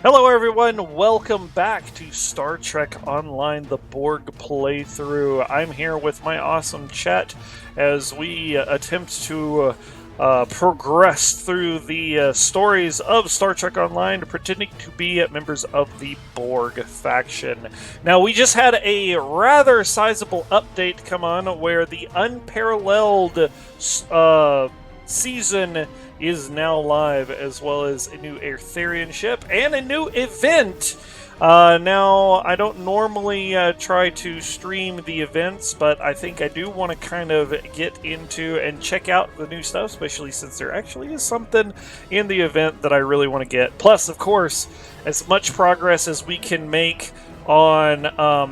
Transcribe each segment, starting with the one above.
Hello everyone, welcome back to Star Trek Online, the Borg playthrough. I'm here with my awesome chat as we attempt to progress through the stories of Star Trek Online, pretending to be members of the Borg faction. Now, we just had a rather sizable update come on where the unparalleled season is now live, as well as a new Aetherian ship and a new event. Now, I don't normally try to stream the events, but I think I do want to kind of get into and check out the new stuff, especially since there actually is something in the event that I really want to get. Plus, of course, as much progress as we can make on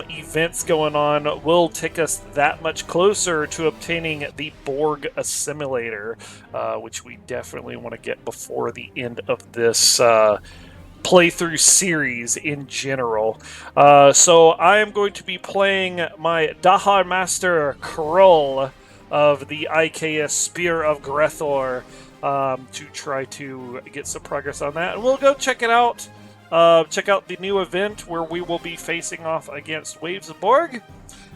events going on will take us that much closer to obtaining the Borg Assimilator, which we definitely want to get before the end of this playthrough series in general. So I am going to be playing my Dahar Master Krull of the IKS Spear of Grethor to try to get some progress on that. And we'll go check it out. Check out the new event where we will be facing off against Waves of Borg.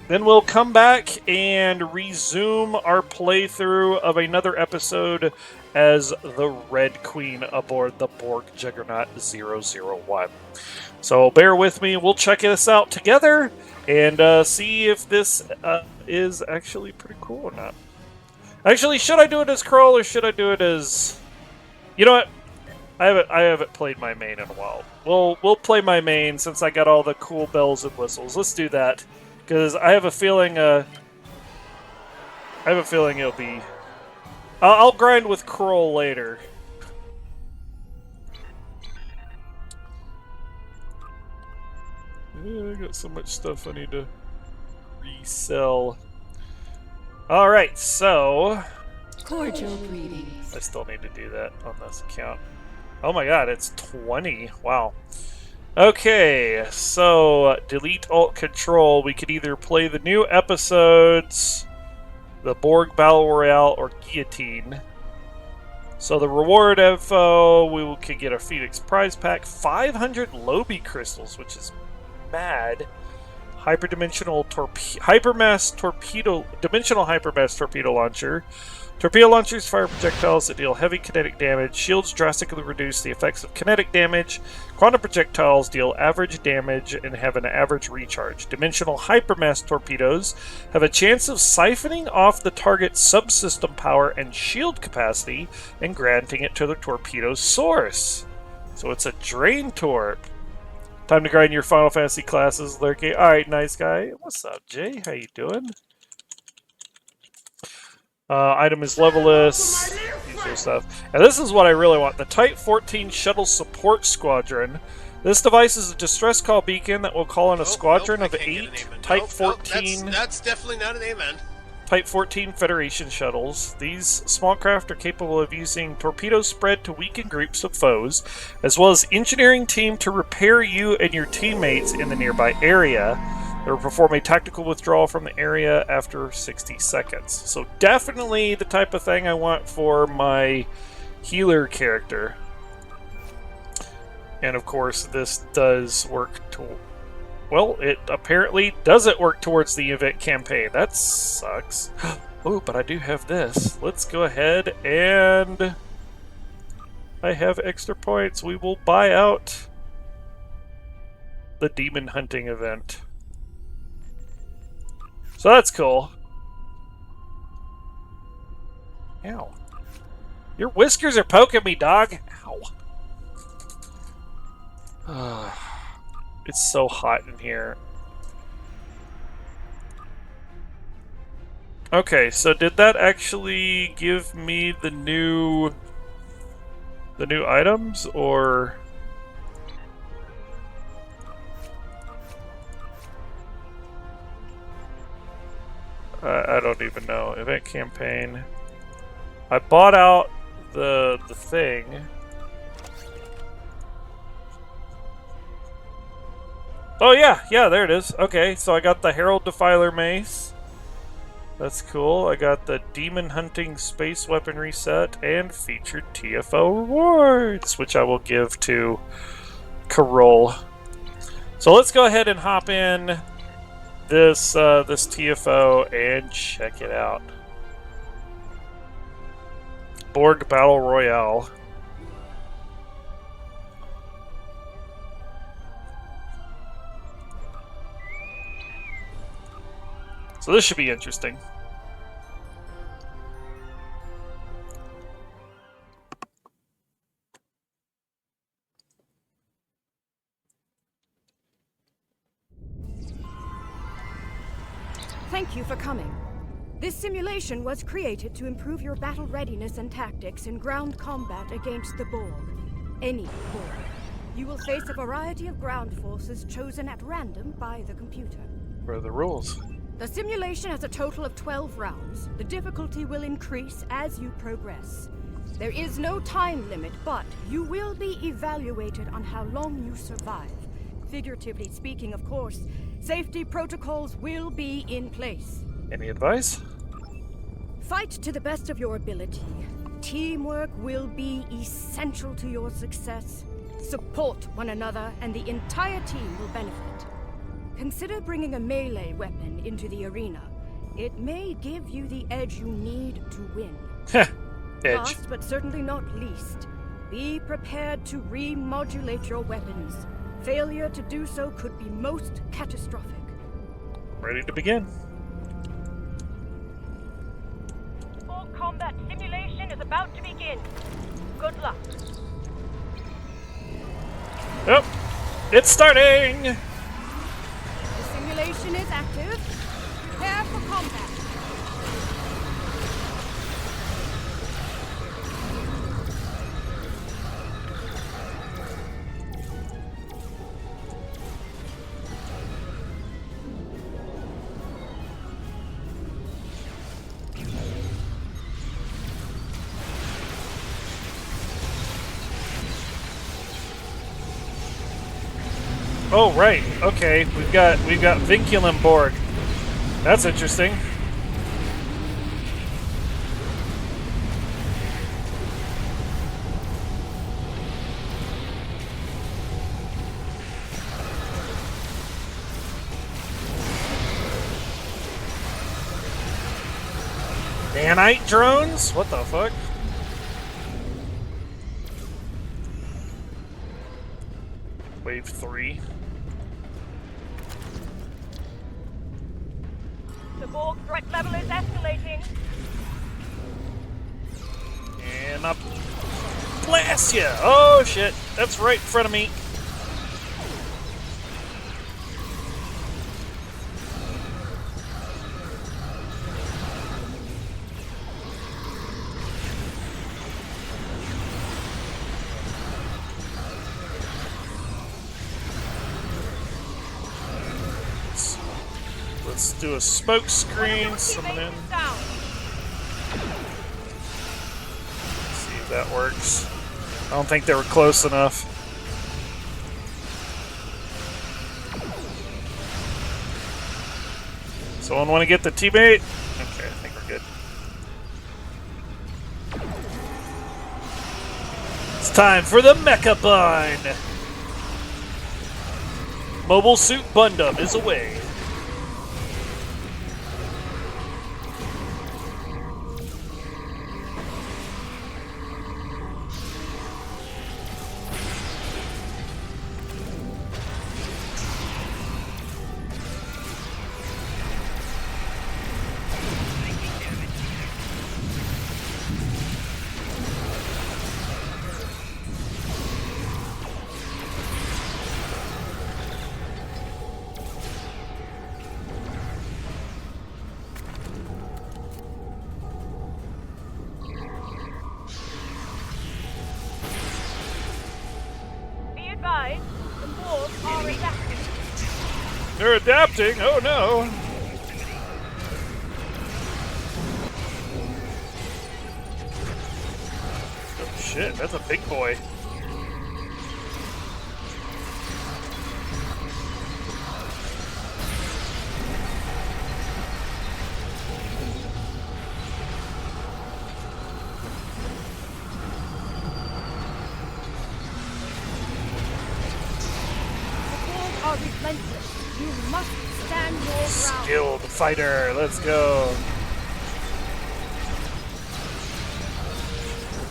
Then we'll come back and resume our playthrough of another episode as the Red Queen aboard the Borg Juggernaut 001. So bear with me, we'll check this out together and see if this is actually pretty cool or not. Actually, should I do it as Krull or should I do it as... You know what? I haven't played my main in a while. We'll play my main since I got all the cool bells and whistles. Let's do that, because I have a feeling it'll be. I'll grind with Krull later. I got so much stuff I need to resell. All right, so cordial greetings. I still need to do that on this account. Oh my god, it's 20. Wow. Okay, so delete alt control. We could either play the new episodes, the Borg Battle Royale, or Guillotine. So the reward info, we could get a Phoenix prize pack, 500 Lobi crystals, which is mad. Dimensional hypermass torpedo launcher. Torpedo launchers fire projectiles that deal heavy kinetic damage. Shields drastically reduce the effects of kinetic damage. Quantum projectiles deal average damage and have an average recharge. Dimensional hypermass torpedoes have a chance of siphoning off the target's subsystem power and shield capacity and granting it to the torpedo's source. So it's a drain torp. Time to grind your Final Fantasy classes, Lurky. Alright, nice guy. What's up, Jay? How you doing? Item is levelless, usual stuff. And this is what I really want. The Type 14 Shuttle Support Squadron. This device is a distress call beacon that will call in a squadron of 8 Type 14... That's definitely not an amen. Type 14 Federation shuttles. These small craft are capable of using torpedoes spread to weaken groups of foes, as well as engineering team to repair you and your teammates in the nearby area. They will perform a tactical withdrawal from the area after 60 seconds. So definitely the type of thing I want for my healer character. And of course this does work to... Well, it apparently doesn't work towards the event campaign. That sucks. Oh, but I do have this. Let's go ahead and... I have extra points. We will buy out the demon hunting event. So that's cool. Ow. Your whiskers are poking me, dog. Ow. It's so hot in here. Okay, so did that actually give me the new items, or... I don't even know. Event campaign. I bought out the thing. Oh yeah, there it is. Okay, so I got the Herald Defiler Mace. That's cool. I got the Demon Hunting Space Weaponry Set and featured TFO rewards, which I will give to mecha roll. So let's go ahead and hop in this this TFO and check it out. Borg Battle Royale. So this should be interesting. Thank you for coming. This simulation was created to improve your battle readiness and tactics in ground combat against the Borg. Any Borg. You will face a variety of ground forces chosen at random by the computer. What are the rules? The simulation has a total of 12 rounds. The difficulty will increase as you progress. There is no time limit, but you will be evaluated on how long you survive. Figuratively speaking, of course, safety protocols will be in place. Any advice? Fight to the best of your ability. Teamwork will be essential to your success. Support one another, and the entire team will benefit. Consider bringing a melee weapon into the arena. It may give you the edge you need to win. Edge. Last but certainly not least, be prepared to remodulate your weapons. Failure to do so could be most catastrophic. Ready to begin. Full combat simulation is about to begin. Good luck. Yep. It's starting! The simulation is active. Prepare for combat. Oh right, okay. We've got Vinculum Borg. That's interesting. Nanite drones? What the fuck? Wave 3. The Borg threat level is escalating. And up. Blast ya! Oh shit, that's right in front of me. Let's do a smoke screen, summon in. See if that works. I don't think they were close enough. Someone want to get the teammate? Okay, I think we're good. It's time for the Mecha Bind! Mobile Suit Bundum is away. The Borg are adapting. They're adapting? Oh no! Oh shit, that's a big boy. are relentless. You must stand your ground. Skilled fighter, let's go.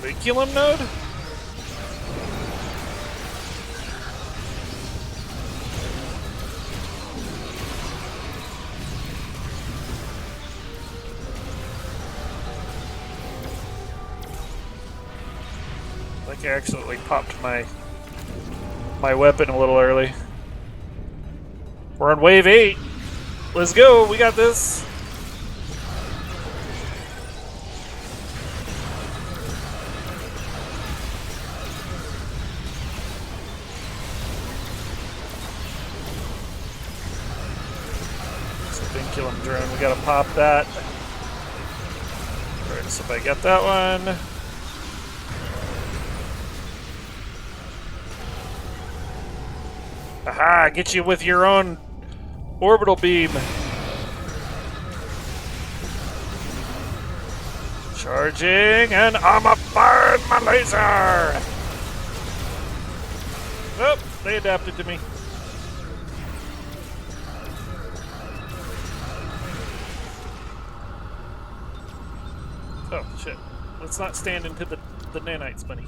Curriculum node? I think I accidentally popped my weapon a little early. We're on wave 8. Let's go, we got this. Killing drone, we gotta pop that. Alright, so if I get that one. Aha! Get you with your own orbital beam. Charging, and I'ma burn my laser! Oh, they adapted to me. Oh, shit. Let's not stand into the nanites, buddy.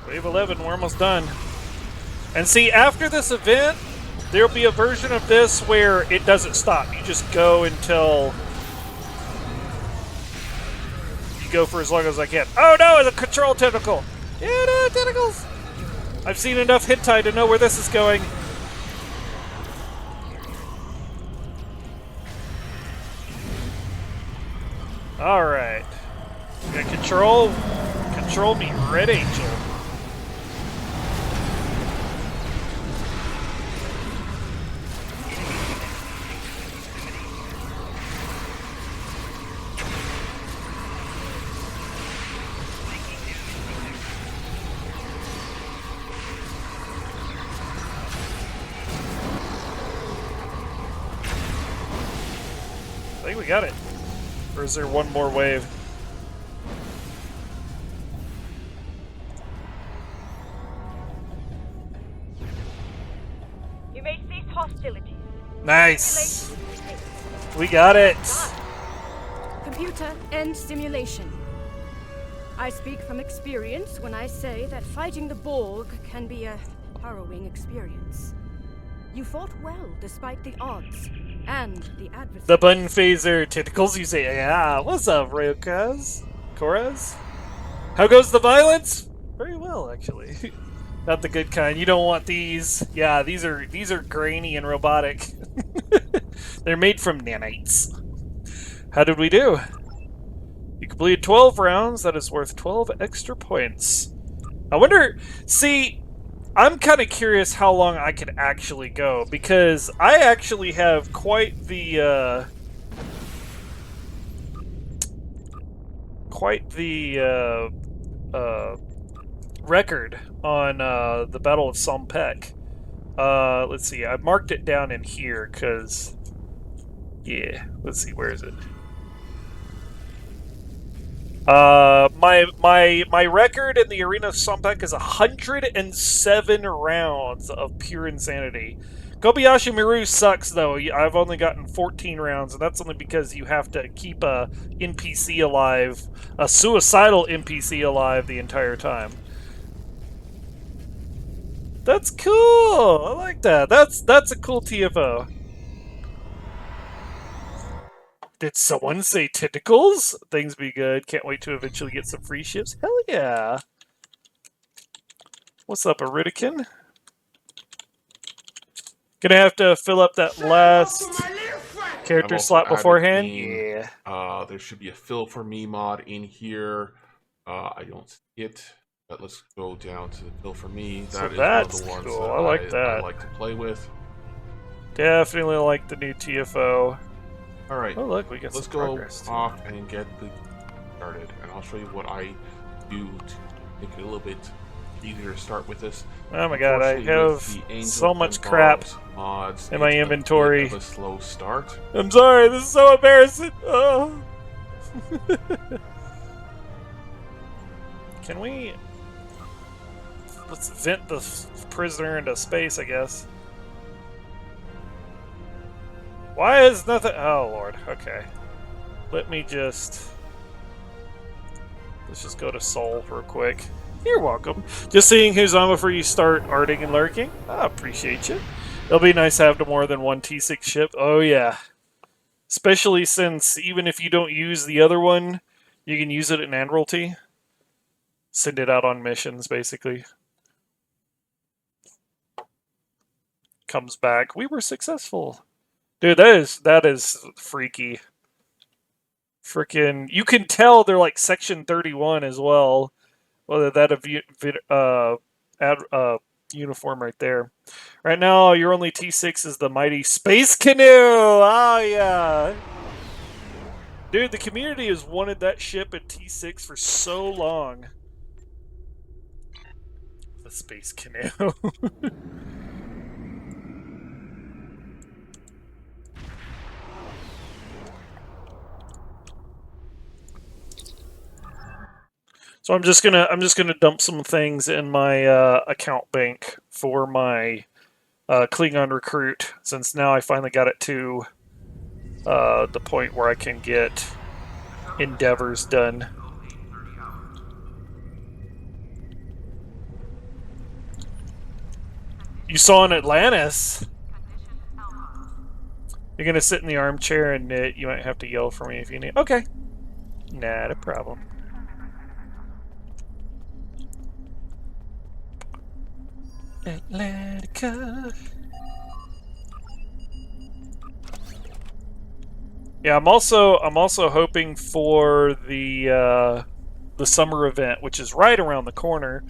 Wave 11, we're almost done. And see, after this event, there'll be a version of this where it doesn't stop. You just go until... You go for as long as I can. Oh no, it's a control tentacle! Yeah, no, tentacles! I've seen enough hentai to know where this is going. Alright. Got control. Control me, Red Angel. I think we got it. Or is there one more wave? You may cease hostilities. Nice! We got it! Computer, end simulation. I speak from experience when I say that fighting the Borg can be a harrowing experience. You fought well despite the odds and the adversary. The button phaser tentacles, you say, yeah. What's up, Ryokaz? Koraz? How goes the violence? Very well, actually. Not the good kind. You don't want these. Yeah, these are grainy and robotic. They're made from nanites. How did we do? You completed 12 rounds. That is worth 12 extra points. I wonder... See... I'm kind of curious how long I could actually go, because I actually have quite the record on the Battle of Sompek. Let's see, I marked it down in here, because, yeah, let's see, where is it? My record in the Arena of Sompek is 107 rounds of pure insanity. Kobayashi Maru sucks, though. I've only gotten 14 rounds, and that's only because you have to keep a NPC alive, a suicidal NPC alive the entire time. That's cool! I like that. That's a cool TFO. Did someone say tentacles? Things be good. Can't wait to eventually get some free ships. Hell yeah! What's up, Iridican? Gonna have to fill up that last character slot beforehand. Yeah. There should be a fill for me mod in here. I don't see it, but let's go down to the fill for me. So That is that's one of the ones cool. that I like that. I like to play with. Definitely like the new TFO. All right. Oh look, we got Let's some go progress, off and get the started, and I'll show you what I do to make it a little bit easier to start with this. Oh my god, I Unfortunately, have with the so much crap mods in my it's inventory. A bit of a slow start. I'm sorry, this is so embarrassing. Oh. Can we... let's vent the prisoner into space, I guess. Why is nothing? Oh lord. Okay. Let me just. Let's just go to Soul real quick. You're welcome. Just seeing who's on before you start arting and lurking. I appreciate you. It'll be nice to have more than one T6 ship. Oh yeah. Especially since even if you don't use the other one, you can use it in Admiralty. Send it out on missions, basically. Comes back. We were successful. Dude, that is freaky. Freaking, you can tell they're like Section 31 as well. Whether that uniform right there. Right now, your only T6 is the mighty Space Canoe. Oh yeah, dude, the community has wanted that ship at T6 for so long. The Space Canoe. So I'm just gonna dump some things in my account bank for my Klingon recruit, since now I finally got it to the point where I can get endeavors done. You saw in Atlantis. You're gonna sit in the armchair and knit. You might have to yell for me if you need. Okay, not a problem. Atlantica. Yeah, I'm also hoping for the summer event, which is right around the corner,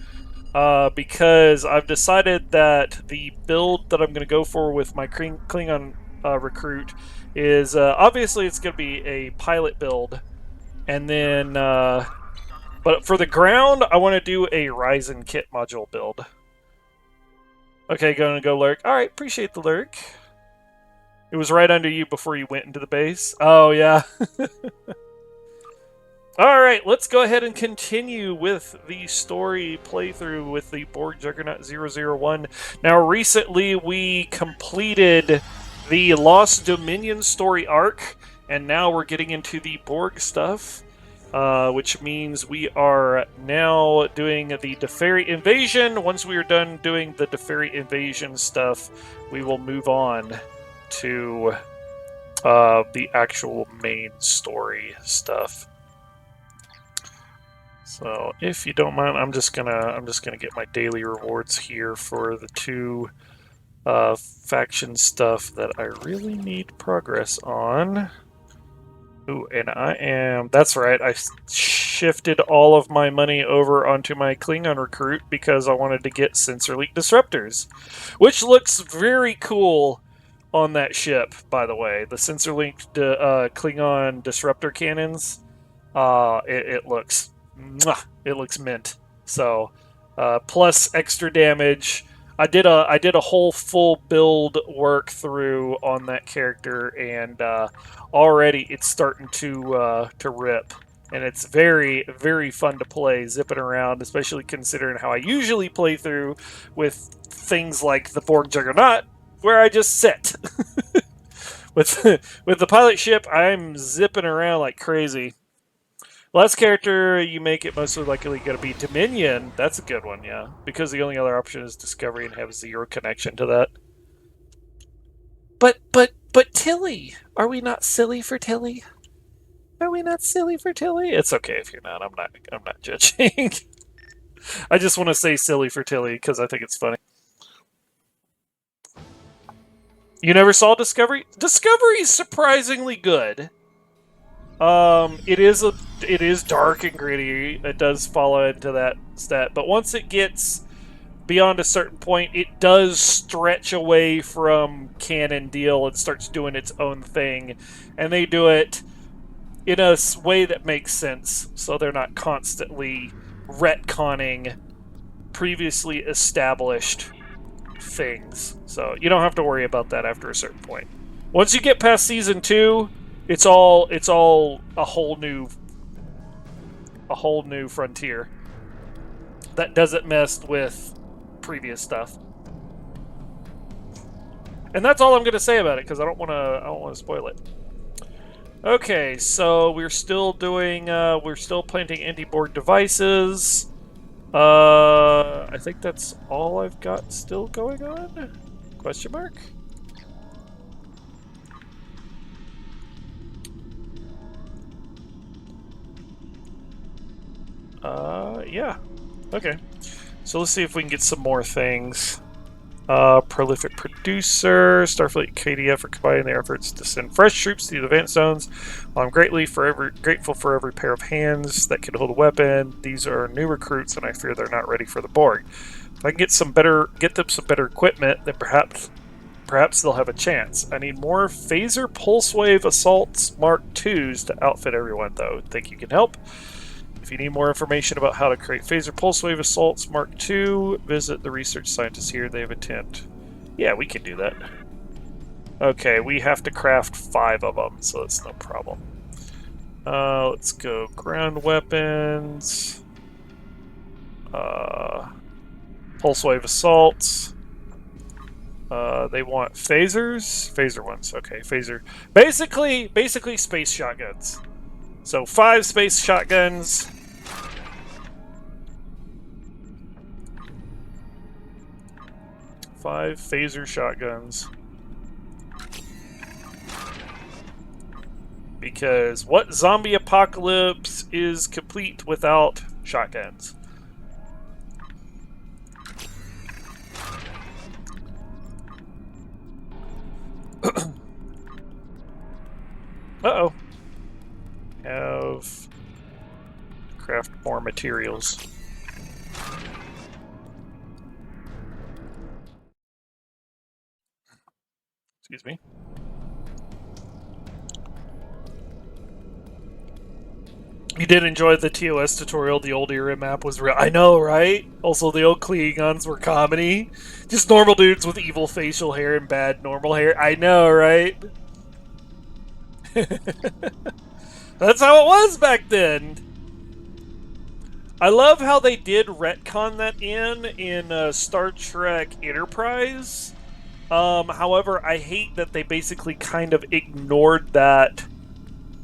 because I've decided that the build that I'm going to go for with my Klingon recruit is obviously it's going to be a pilot build, and then but for the ground I want to do a Ryzen kit module build. Okay, gonna go lurk. Alright, appreciate the lurk. It was right under you before you went into the base. Oh, yeah. Alright, let's go ahead and continue with the story playthrough with the Borg Juggernaut 001. Now, recently we completed the Lost Dominion story arc, and now we're getting into the Borg stuff. Which means we are now doing the Defera Invasion. Once we are done doing the Defera Invasion stuff, we will move on to the actual main story stuff. So, if you don't mind, I'm just gonna get my daily rewards here for the two faction stuff that I really need progress on. Ooh, and that's right, I shifted all of my money over onto my Klingon recruit because I wanted to get sensor leak disruptors, which looks very cool on that ship, by the way. The sensor leak Klingon disruptor cannons, it looks mint. So, plus extra damage. I did a whole full build work through on that character, and already it's starting to rip, and it's very, very fun to play, zipping around, especially considering how I usually play through with things like the Borg Juggernaut, where I just sit. with the pilot ship, I'm zipping around like crazy. Last character you make it most likely going to be Dominion. That's a good one, yeah. Because the only other option is Discovery and have zero connection to that. But Tilly! Are we not silly for Tilly? Are we not silly for Tilly? It's okay if you're not. I'm not judging. I just want to say silly for Tilly because I think it's funny. You never saw Discovery? Discovery is surprisingly good. It is dark and gritty. It does fall into that stat, but once it gets beyond a certain point, it does stretch away from canon deal and starts doing its own thing, and they do it in a way that makes sense, so they're not constantly retconning previously established things. So you don't have to worry about that after a certain point. Once you get past season 2, it's all a whole new frontier that doesn't mess with previous stuff. And that's all I'm going to say about it because I don't want to spoil it. Okay, so we're still planting anti-Borg devices. I think that's all I've got still going on? Question mark? Yeah. Okay. So let's see if we can get some more things. Prolific producer, Starfleet KDF are combining their efforts to send fresh troops to the advanced zones. While I'm grateful for every pair of hands that can hold a weapon, these are new recruits, and I fear they're not ready for the Borg. If I can get them some better equipment, then perhaps they'll have a chance. I need more phaser pulse wave assaults Mark IIs to outfit everyone, though. Think you can help? If you need more information about how to create phaser pulse wave assaults Mark II, visit the research scientists here. They have a tent. Yeah, we can do that. Okay, we have to craft 5 of them, so that's no problem. Let's go ground weapons. Pulse wave assaults. They want phasers? Phaser ones. Okay, phaser. Basically space shotguns. So 5 space shotguns. Five phaser shotguns. Because what zombie apocalypse is complete without shotguns? Uh-oh. Have craft more materials. Excuse me. You did enjoy the TOS tutorial. The old era map was real. I know, right? Also, the old Klingons were comedy. Just normal dudes with evil facial hair and bad normal hair. I know, right? That's how it was back then. I love how they did retcon that in Star Trek Enterprise. However, I hate that they basically kind of ignored that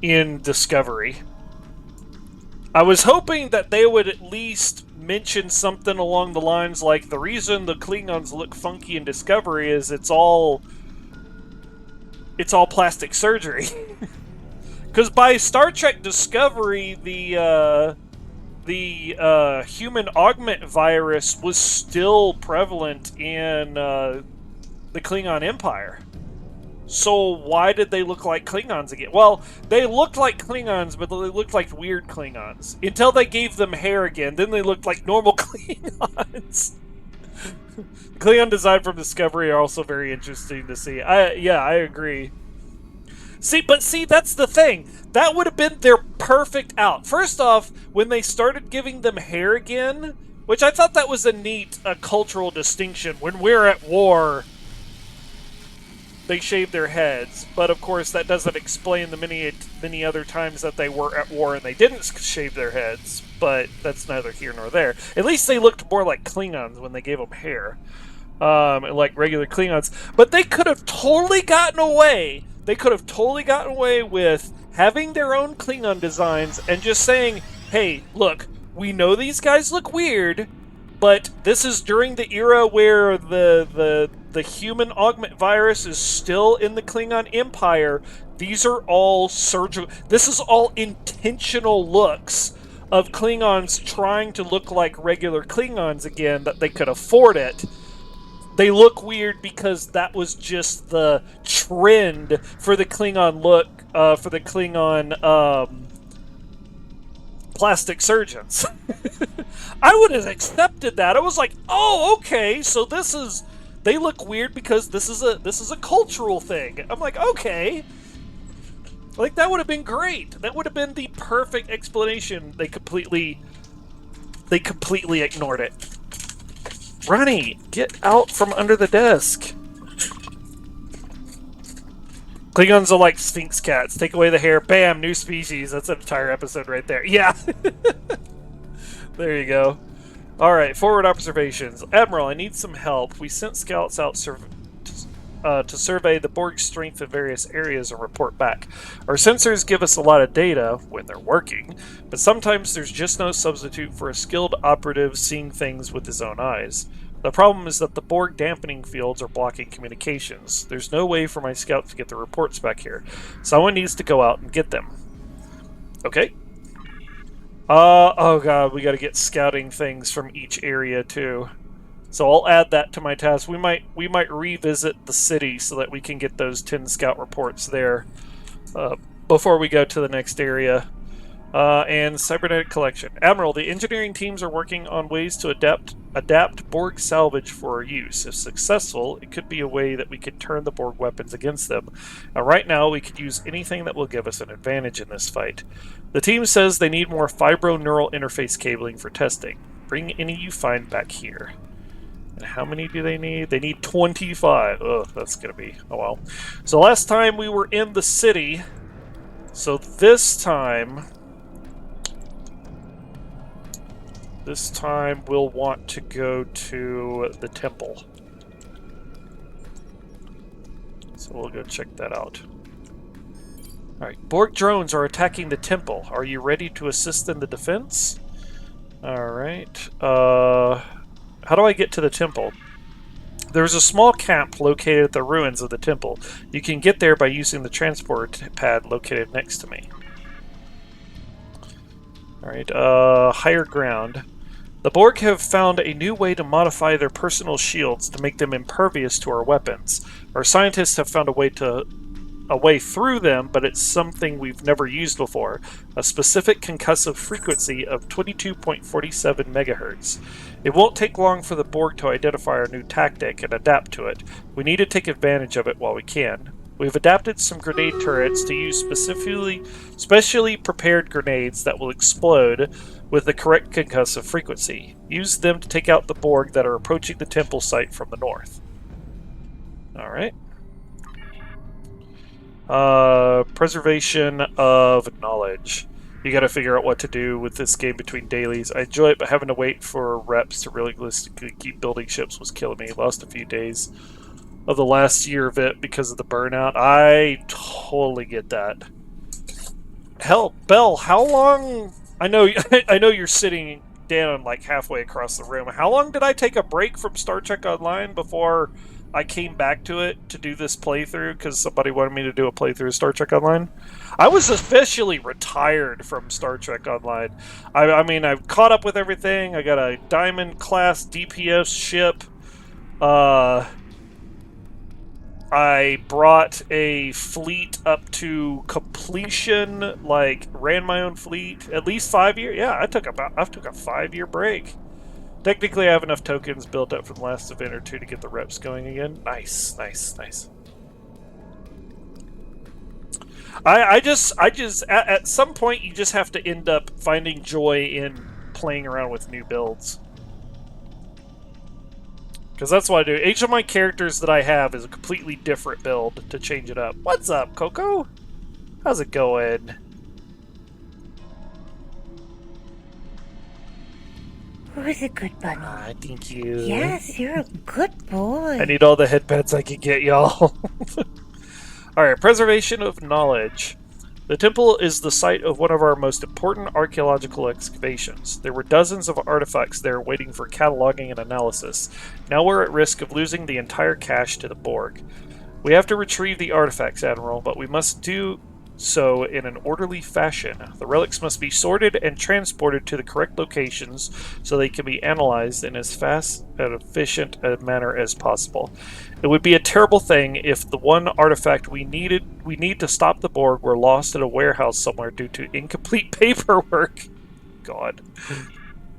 in Discovery. I was hoping that they would at least mention something along the lines like, the reason the Klingons look funky in Discovery is it's all plastic surgery. Because by Star Trek Discovery, the human augment virus was still prevalent in the Klingon Empire. So why did they look like Klingons again? Well, they looked like Klingons, but they looked like weird Klingons. Until they gave them hair again, then they looked like normal Klingons. Klingon design from Discovery are also very interesting to see. I agree. See, that's the thing. That would have been their perfect out. First off, when they started giving them hair again, which I thought that was a neat cultural distinction. When we're at war, they shave their heads. But of course, that doesn't explain the many other times that they were at war and they didn't shave their heads. But that's neither here nor there. At least they looked more like Klingons when they gave them hair. Like regular Klingons. But they could have totally gotten away. They could have totally gotten away with having their own Klingon designs and just saying, hey, look, we know these guys look weird, but this is during the era where the human augment virus is still in the Klingon Empire. These are all surgical. This is all intentional looks of Klingons trying to look like regular Klingons again, that they could afford it. They look weird because that was just the trend for the Klingon look, for the Klingon plastic surgeons. I would have accepted that. I was like, oh, okay, so they look weird because this is a cultural thing. I'm like, okay. Like, that would have been great. That would have been the perfect explanation. They completely ignored it. Ronnie, get out from under the desk. Klingons are like Sphinx cats. Take away the hair, bam, new species. That's an entire episode right there. Yeah. There you go. Alright, forward observations. Admiral, I need some help. We sent scouts out to survey the Borg strength in various areas and report back. Our sensors give us a lot of data, when they're working, but sometimes there's just no substitute for a skilled operative seeing things with his own eyes. The problem is that the Borg dampening fields are blocking communications. There's no way for my scouts to get the reports back here. Someone needs to go out and get them. Okay. Oh god, we gotta get scouting things from each area too. So I'll add that to my task. We might revisit the city so that we can get those 10 scout reports there before we go to the next area. And cybernetic collection. Admiral, the engineering teams are working on ways to adapt Borg salvage for our use. If successful, it could be a way that we could turn the Borg weapons against them. Now, right now, we could use anything that will give us an advantage in this fight. The team says they need more fibro-neural interface cabling for testing. Bring any you find back here. And how many do they need? They need 25. Ugh, that's gonna be a while. So last time we were in the city. So this time we'll want to go to the temple. So we'll go check that out. Alright, Borg drones are attacking the temple. Are you ready to assist in the defense? Alright, how do I get to the temple? There's a small camp located at the ruins of the temple. You can get there by using the transport pad located next to me. Alright, higher ground. The Borg have found a new way to modify their personal shields to make them impervious to our weapons. Our scientists have found a way through them, but it's something we've never used before. A specific concussive frequency of 22.47 megahertz. It won't take long for the Borg to identify our new tactic and adapt to it. We need to take advantage of it while we can. We've adapted some grenade turrets to use specially prepared grenades that will explode with the correct concussive frequency. Use them to take out the Borg that are approaching the temple site from the north. Alright. Preservation of knowledge. You gotta figure out what to do with this game between dailies. I enjoy it, but having to wait for reps to realistically keep building ships was killing me. Lost a few days of the last year of it because of the burnout. I totally get that. Hell, Belle, how long... I know you're sitting down like halfway across the room. How long did I take a break from Star Trek Online before I came back to it to do this playthrough because somebody wanted me to do a playthrough of Star Trek Online? I was officially retired from Star Trek Online. I mean, I've caught up with everything. I got a Diamond class DPS ship. I brought a fleet up to completion, like ran my own fleet at least 5 years. Yeah, I took a 5-year break. Technically, I have enough tokens built up from the last event or two to get the reps going again. Nice, nice, nice. I just at some point you just have to end up finding joy in playing around with new builds. Because that's what I do. Each of my characters that I have is a completely different build to change it up. What's up, Coco? How's it going? Who's a good bunny? Ah, thank you. Yes, you're a good boy. I need all the headpets I can get, y'all. Alright, preservation of knowledge. The temple is the site of one of our most important archaeological excavations. There were dozens of artifacts there waiting for cataloging and analysis. Now we're at risk of losing the entire cache to the Borg. We have to retrieve the artifacts, Admiral, but we must do so in an orderly fashion. The relics must be sorted and transported to the correct locations so they can be analyzed in as fast and efficient a manner as possible. It would be a terrible thing if the one artifact we need to stop the Borg were lost in a warehouse somewhere due to incomplete paperwork. God.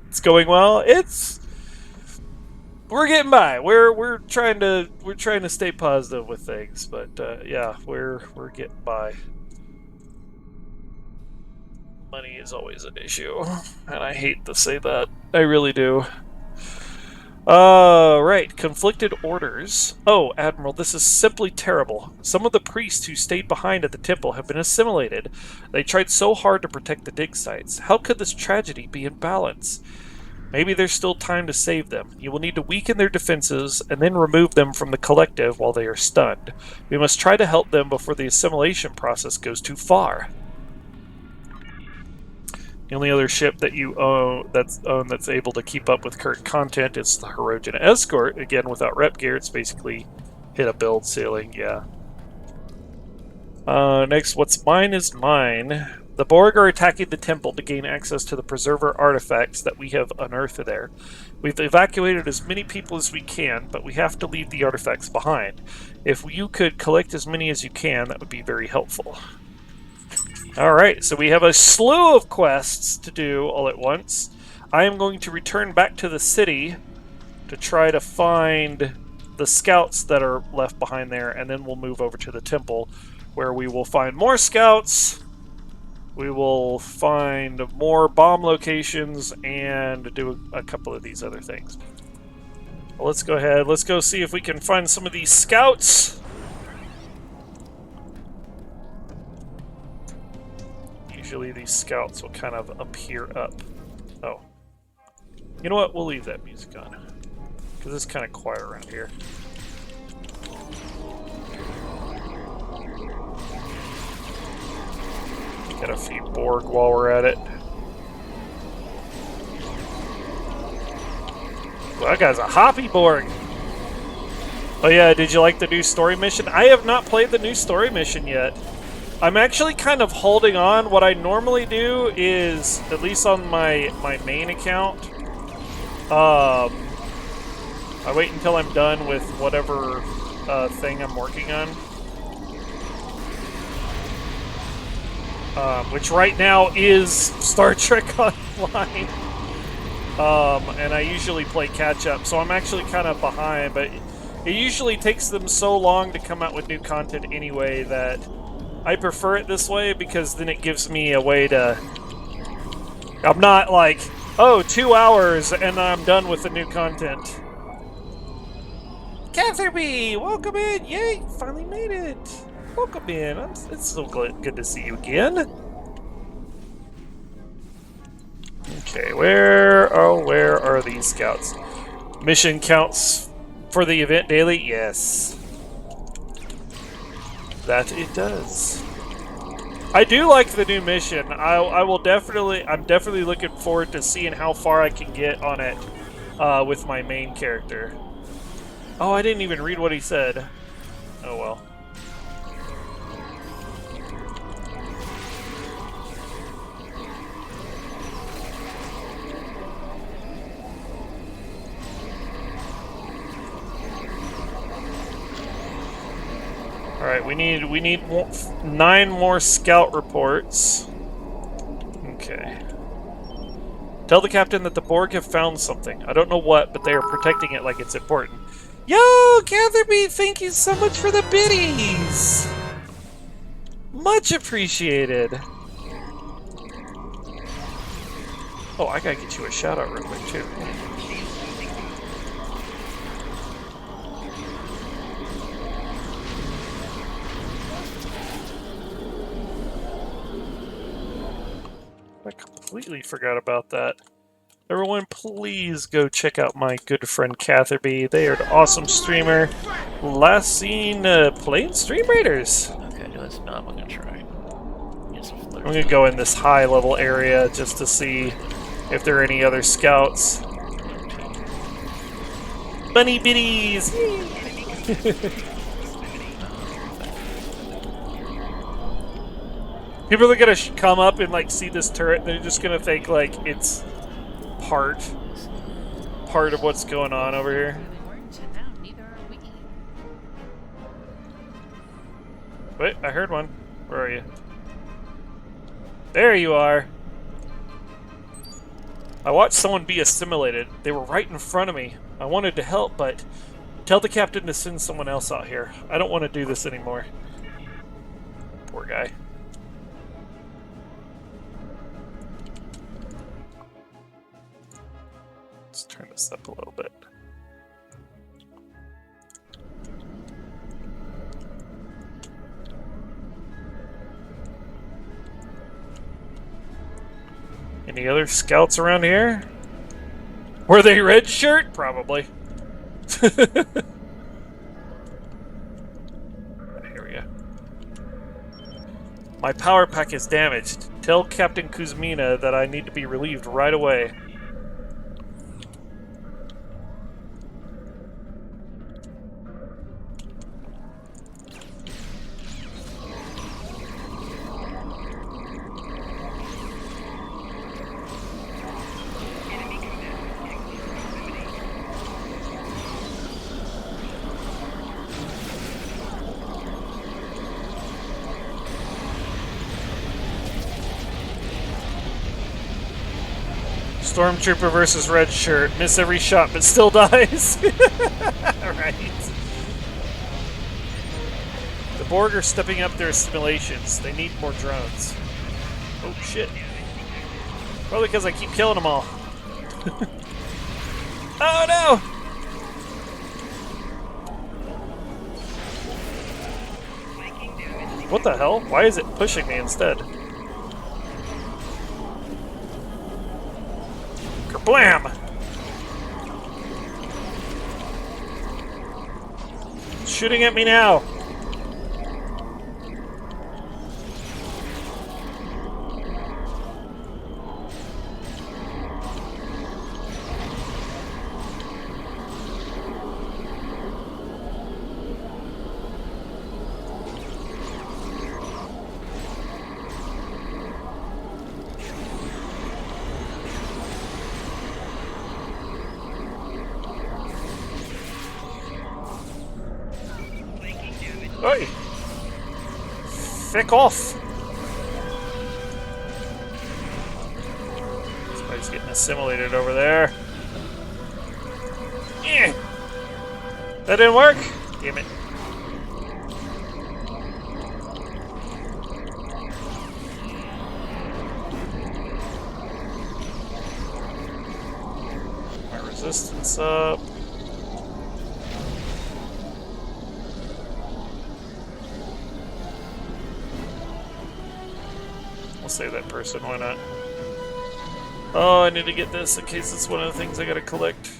It's going well. We're getting by. We're trying to stay positive with things, but yeah, we're getting by. Money is always an issue, and I hate to say that. I really do. Right. Conflicted orders. Oh, Admiral, this is simply terrible. Some of the priests who stayed behind at the temple have been assimilated. They tried so hard to protect the dig sites. How could this tragedy be in balance? Maybe there's still time to save them. You will need to weaken their defenses and then remove them from the collective while they are stunned. We must try to help them before the assimilation process goes too far. The only other ship that you own that's able to keep up with current content is the Hirogen Escort. Again, without rep gear, it's basically hit a build ceiling, yeah. Next, what's mine is mine. The Borg are attacking the temple to gain access to the preserver artifacts that we have unearthed there. We've evacuated as many people as we can, but we have to leave the artifacts behind. If you could collect as many as you can, that would be very helpful. Alright, so we have a slew of quests to do all at once. I am going to return back to the city to try to find the scouts that are left behind there, and then we'll move over to the temple, where we will find more scouts, we will find more bomb locations, and do a couple of these other things. Well, let's go ahead, let's go see if we can find some of these scouts. Usually these scouts will kind of appear up. Oh. You know what? We'll leave that music on. Because it's kind of quiet around here. Get a few Borg while we're at it. Well, that guy's a hoppy Borg. Oh yeah, did you like the new story mission? I have not played the new story mission yet. I'm actually kind of holding on. What I normally do is, at least on my main account, I wait until I'm done with whatever thing I'm working on. Which right now is Star Trek Online. And I usually play catch-up, so I'm actually kind of behind, but it usually takes them so long to come out with new content anyway that I prefer it this way, because then it gives me a way to... I'm not like, oh, 2 hours and I'm done with the new content. Catherby, welcome in! Yay, finally made it! Welcome in. It's so good to see you again. Okay, where are these scouts? Mission counts for the event daily? Yes. That it does. I do like the new mission. I'm definitely looking forward to seeing how far I can get on it with my main character. Oh, I didn't even read what he said. Oh well. Alright, we need 9 more scout reports. Okay. Tell the captain that the Borg have found something. I don't know what, but they are protecting it like it's important. Yo, Catherby, thank you so much for the biddies! Much appreciated. Oh, I gotta get you a shout out real quick too. I completely forgot about that. Everyone, please go check out my good friend Catherby. They are an awesome streamer. Last seen playing Stream Raiders. Okay, that's not what I'm gonna try. I'm gonna go in this high level area just to see if there are any other scouts. Bunny biddies! People are gonna come up and like see this turret, they're just gonna think like it's part of what's going on over here. Wait, I heard one. Where are you? There you are. I watched someone be assimilated. They were right in front of me. I wanted to help, but tell the captain to send someone else out here. I don't want to do this anymore. Poor guy. Let's turn this up a little bit. Any other scouts around here? Were they red shirt? Probably. Here we go. My power pack is damaged. Tell Captain Kuzmina that I need to be relieved right away. Stormtrooper versus red shirt. Miss every shot, but still dies. Right. The Borg are stepping up their simulations. They need more drones. Oh shit. Probably because I keep killing them all. Oh no! What the hell? Why is it pushing me instead? Blam! Shooting at me now. Oi! Fick off! Somebody's getting assimilated over there. Eh. That didn't work? Damn it. My resistance up. Save that person, why not? Oh, I need to get this in case it's one of the things I gotta collect.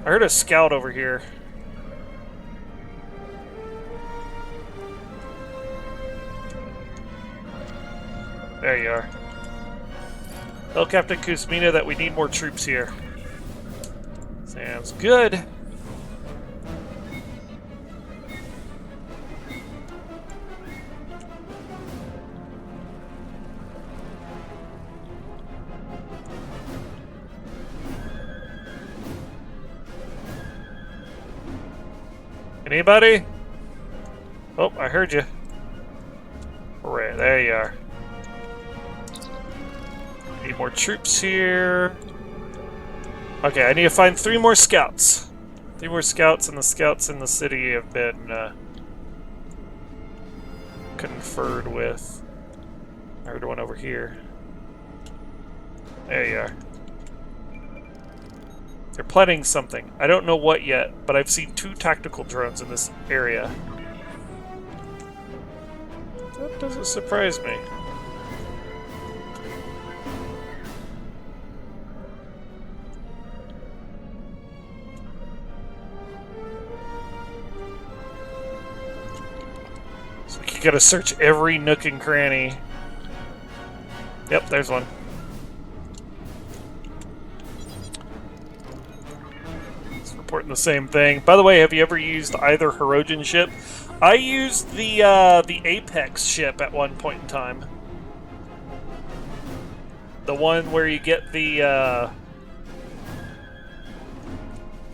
I heard a scout over here. There you are. Tell Captain Kuzmina that we need more troops here. Sounds good. Anybody? Oh, I heard you. Right, there you are. Need more troops here. Okay, I need to find 3 more scouts. 3 more scouts, and the scouts in the city have been conferred with. I heard one over here. There you are. They're planning something. I don't know what yet, but I've seen 2 tactical drones in this area. That doesn't surprise me. So you gotta search every nook and cranny. Yep, there's one. Reporting the same thing. By the way, have you ever used either Hirogen ship? I used the Apex ship at one point in time. The one where you get the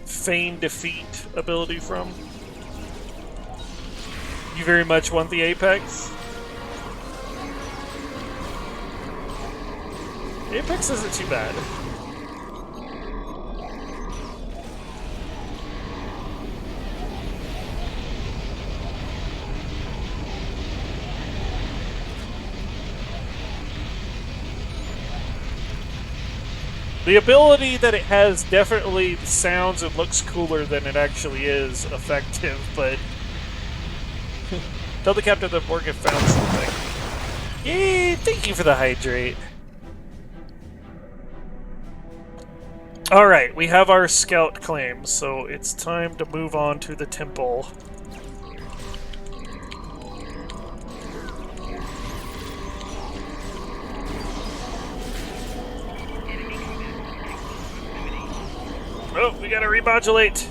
feign defeat ability from. You very much want the Apex? Apex isn't too bad. The ability that it has definitely sounds and looks cooler than it actually is effective, but... Tell the captain that Borg have found something. Yay! Thank you for the hydrate. Alright, we have our scout claims, so it's time to move on to the temple. Oh, we gotta remodulate!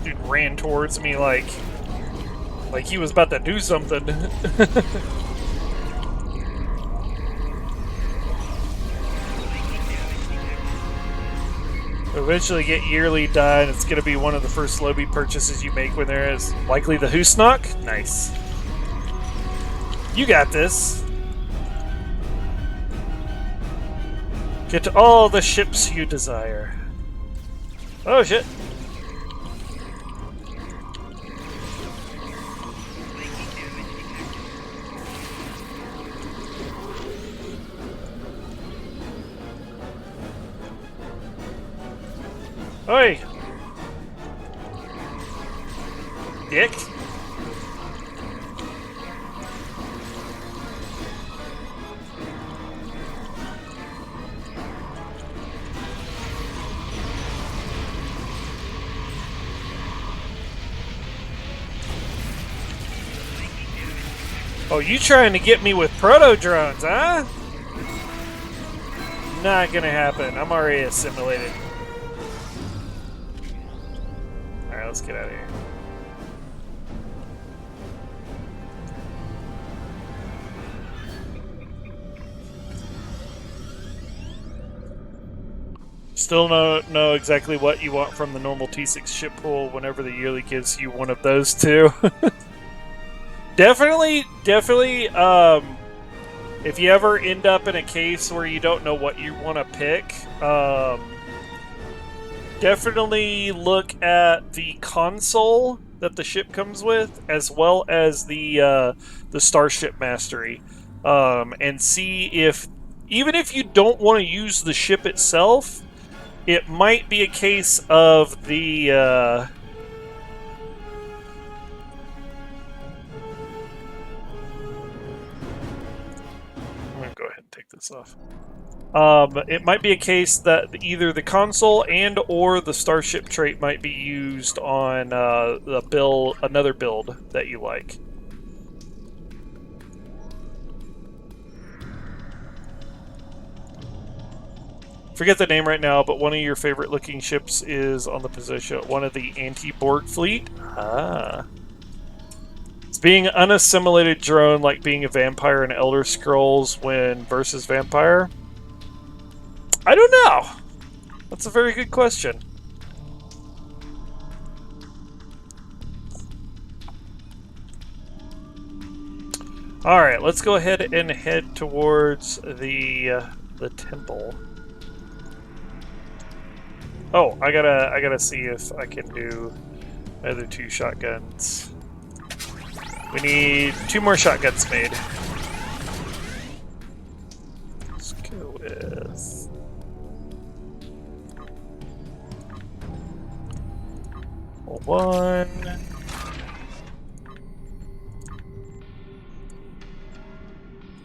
Dude ran towards me like he was about to do something. Eventually get yearly done. It's going to be one of the first lobby purchases you make when there is likely the Hoosnock. Nice. You got this. Get to all the ships you desire. Oh shit. Oi! Dick? Oh, you trying to get me with proto-drones, huh? Not gonna happen. I'm already assimilated. Alright, let's get out of here. Still know exactly what you want from the normal T6 ship pool whenever the yearly gives you one of those two. Definitely, if you ever end up in a case where you don't know what you want to pick, definitely look at the console that the ship comes with, as well as the Starship Mastery, and see if, even if you don't want to use the ship itself, it might be a case of the go ahead and take this off. It might be a case that either the console and or the starship trait might be used on another build that you like. Forget the name right now, but one of your favorite looking ships is on the position, one of the anti-Borg fleet. Ah. It's being an unassimilated drone, like being a vampire in Elder Scrolls when versus vampire? I don't know. That's a very good question. All right, let's go ahead and head towards the temple. Oh, I gotta see if I can do other 2 shotguns. We need 2 more shotguns made. Let's go with... one.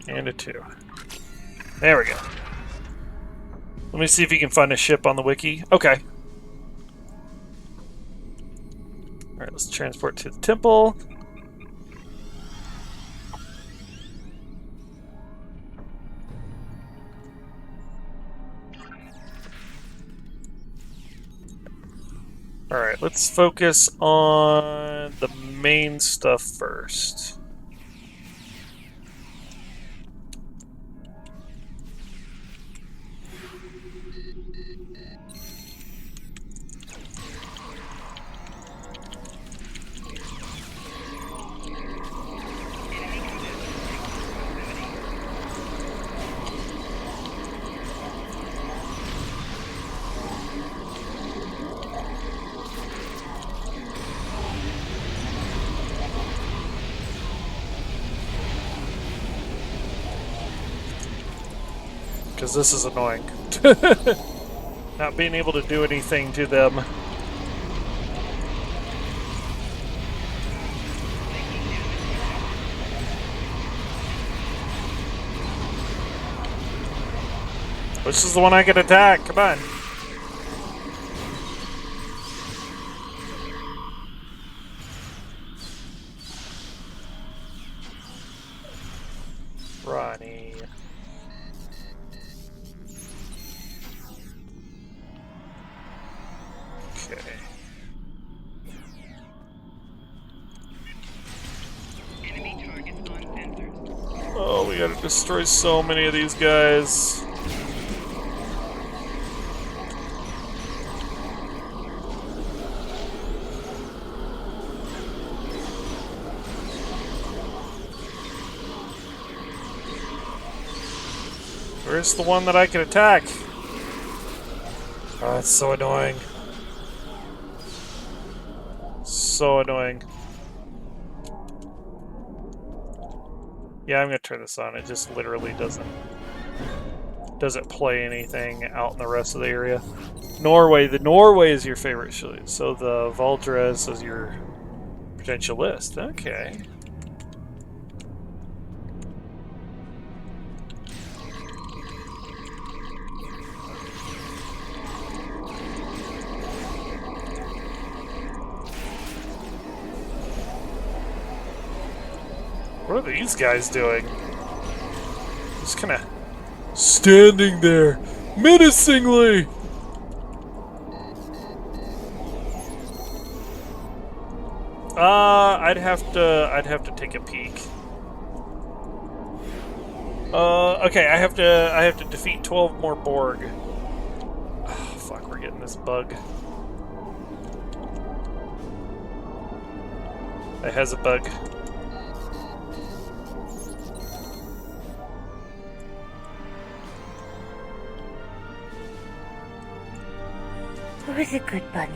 And a 2. There we go. Let me see if you can find a ship on the wiki. Okay. Alright, let's transport to the temple. Alright, let's focus on the main stuff first. because this is annoying. Not being able to do anything to them. Which is the one I can attack? Come on. Ronnie. Okay. Oh, we gotta destroy so many of these guys. Where's the one that I can attack? Oh, it's so annoying. So annoying. Yeah, I'm gonna turn this on. It just literally doesn't play anything out in the rest of the area. Norway. The Norway is your favorite, so the Valdres is your potential list. Okay. What are these guys doing? Just kind of standing there menacingly. I'd have to take a peek. Okay, I have to defeat 12 more Borg. Oh, fuck, we're getting this bug. It has a bug. Who's a good bunny?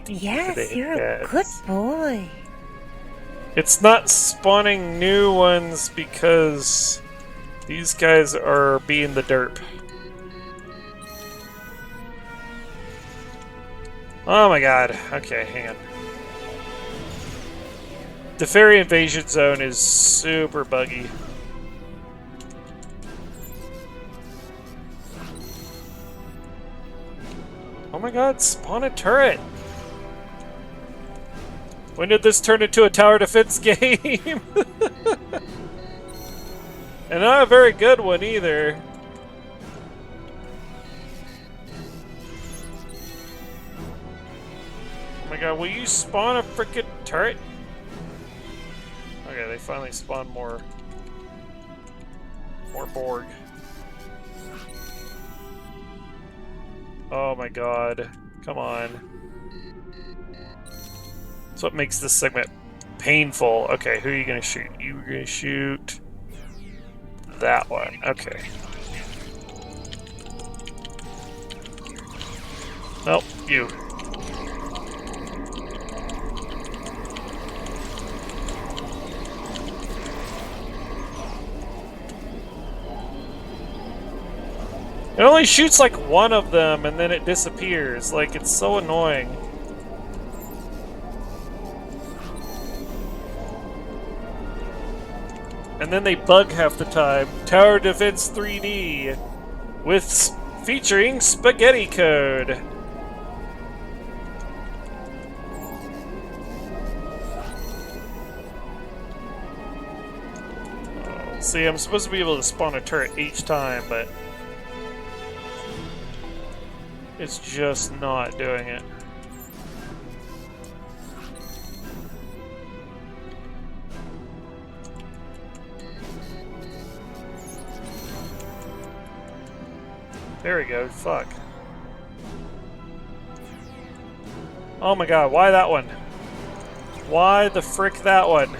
Yes, you're a good boy. It's not spawning new ones because these guys are being the derp. Oh my god. Okay, hang on. Defera Invasion Zone is super buggy. Oh my god, spawn a turret! When did this turn into a tower defense game? And not a very good one either. Oh my god, will you spawn a frickin' turret? Okay, they finally spawned more Borg. Oh my god. Come on. That's what makes this segment painful. Okay, who are you gonna shoot? You're gonna shoot that one. Okay. Nope, you. It only shoots like one of them and then it disappears. Like, it's so annoying. And then they bug half the time. Tower Defense 3D with featuring spaghetti code. See, I'm supposed to be able to spawn a turret each time, but it's just not doing it. There we go, fuck. Oh my god, why that one? Why the frick that one?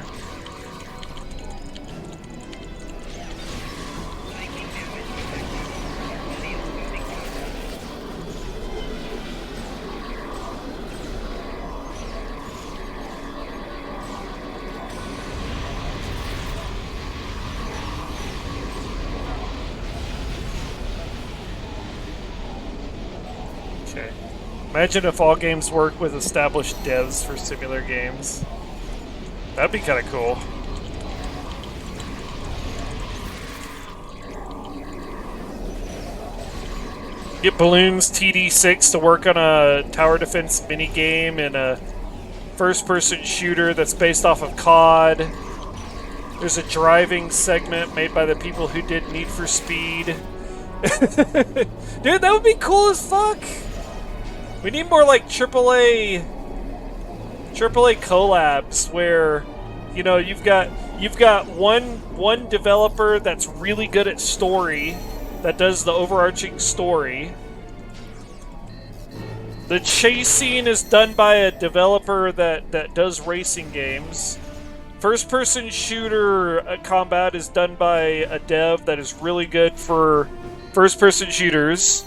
Imagine if all games work with established devs for similar games. That'd be kind of cool. Get Balloons TD6 to work on a tower defense minigame in a first-person shooter that's based off of COD. There's a driving segment made by the people who did Need for Speed. Dude, that would be cool as fuck! We need more like AAA collabs where, you know, you've got one developer that's really good at story, that does the overarching story. The chase scene is done by a developer that does racing games. First-person shooter combat is done by a dev that is really good for first-person shooters.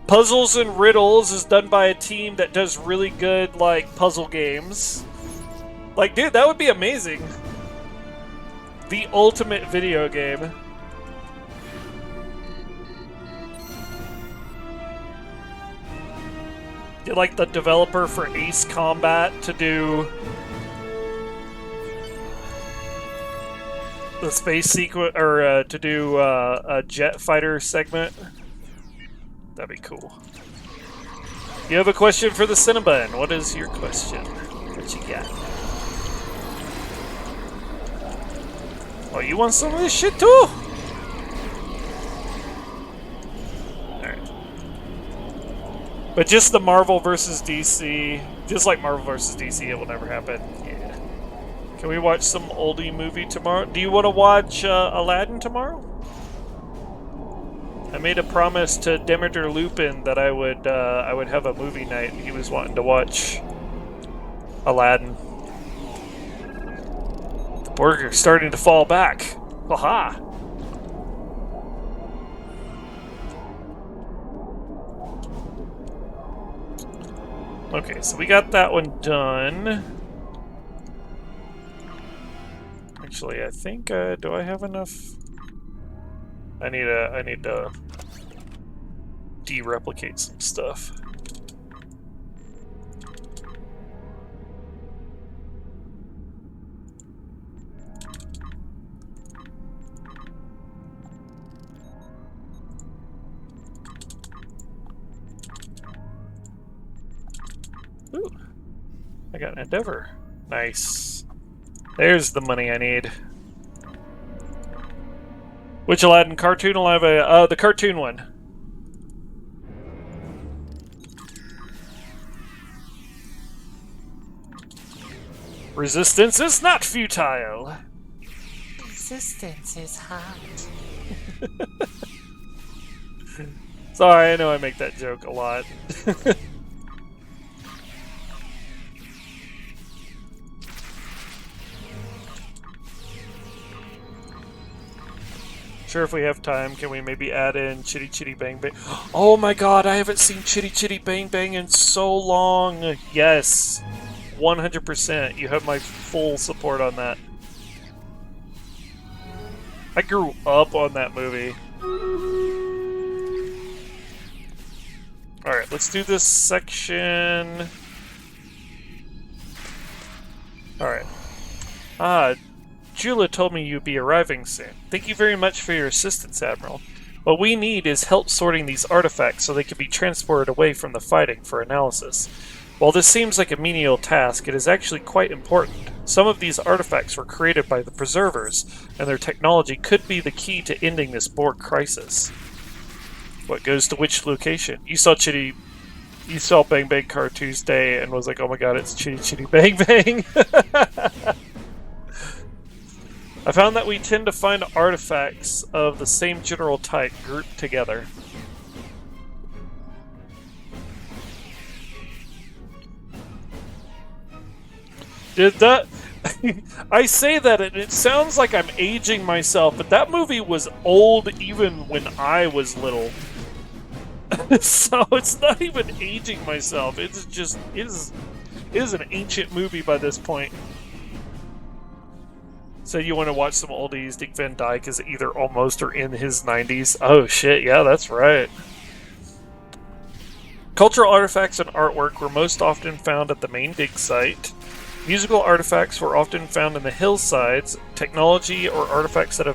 Puzzles and riddles is done by a team that does really good, like, puzzle games. Like, dude, that would be amazing. The ultimate video game. Get, like, the developer for Ace Combat to do the space sequence, or to do a jet fighter segment. That'd be cool. You have a question for the Cinnabon. What is your question? What you got? Oh, you want some of this shit too? Alright. But just the Marvel versus DC. Just like Marvel versus DC, it will never happen. Yeah. Can we watch some oldie movie tomorrow? Do you want to watch Aladdin tomorrow? I made a promise to Demeter Lupin that I would have a movie night. He was wanting to watch Aladdin. The Borg are starting to fall back. Aha! Okay, so we got that one done. Actually, I think, do I have enough? I need to de-replicate some stuff. Ooh, I got an Endeavor. Nice. There's the money I need. Which Aladdin cartoon will I have a... the cartoon one. Resistance is not futile. Resistance is hot. Sorry, I know I make that joke a lot. Sure, if we have time, can we maybe add in Chitty Chitty Bang Bang? Oh my god, I haven't seen Chitty Chitty Bang Bang in so long! Yes! 100%. You have my full support on that. I grew up on that movie. Alright, let's do this section. Alright. Jula told me you'd be arriving soon. Thank you very much for your assistance, Admiral. What we need is help sorting these artifacts so they can be transported away from the fighting for analysis. While this seems like a menial task, it is actually quite important. Some of these artifacts were created by the Preservers, and their technology could be the key to ending this Borg crisis. What goes to which location? You saw Bang Bang Car Tuesday and was like, oh my god, it's Chitty Chitty Bang Bang! I found that we tend to find artifacts of the same general type grouped together. Did that... I say that and it sounds like I'm aging myself, but that movie was old even when I was little. So it's not even aging myself, it's just... It is an ancient movie by this point. So you want to watch some oldies? Dick Van Dyke is either almost or in his 90s. Oh shit, yeah, that's right. Cultural artifacts and artwork were most often found at the main dig site. Musical artifacts were often found in the hillsides. Technology or artifacts that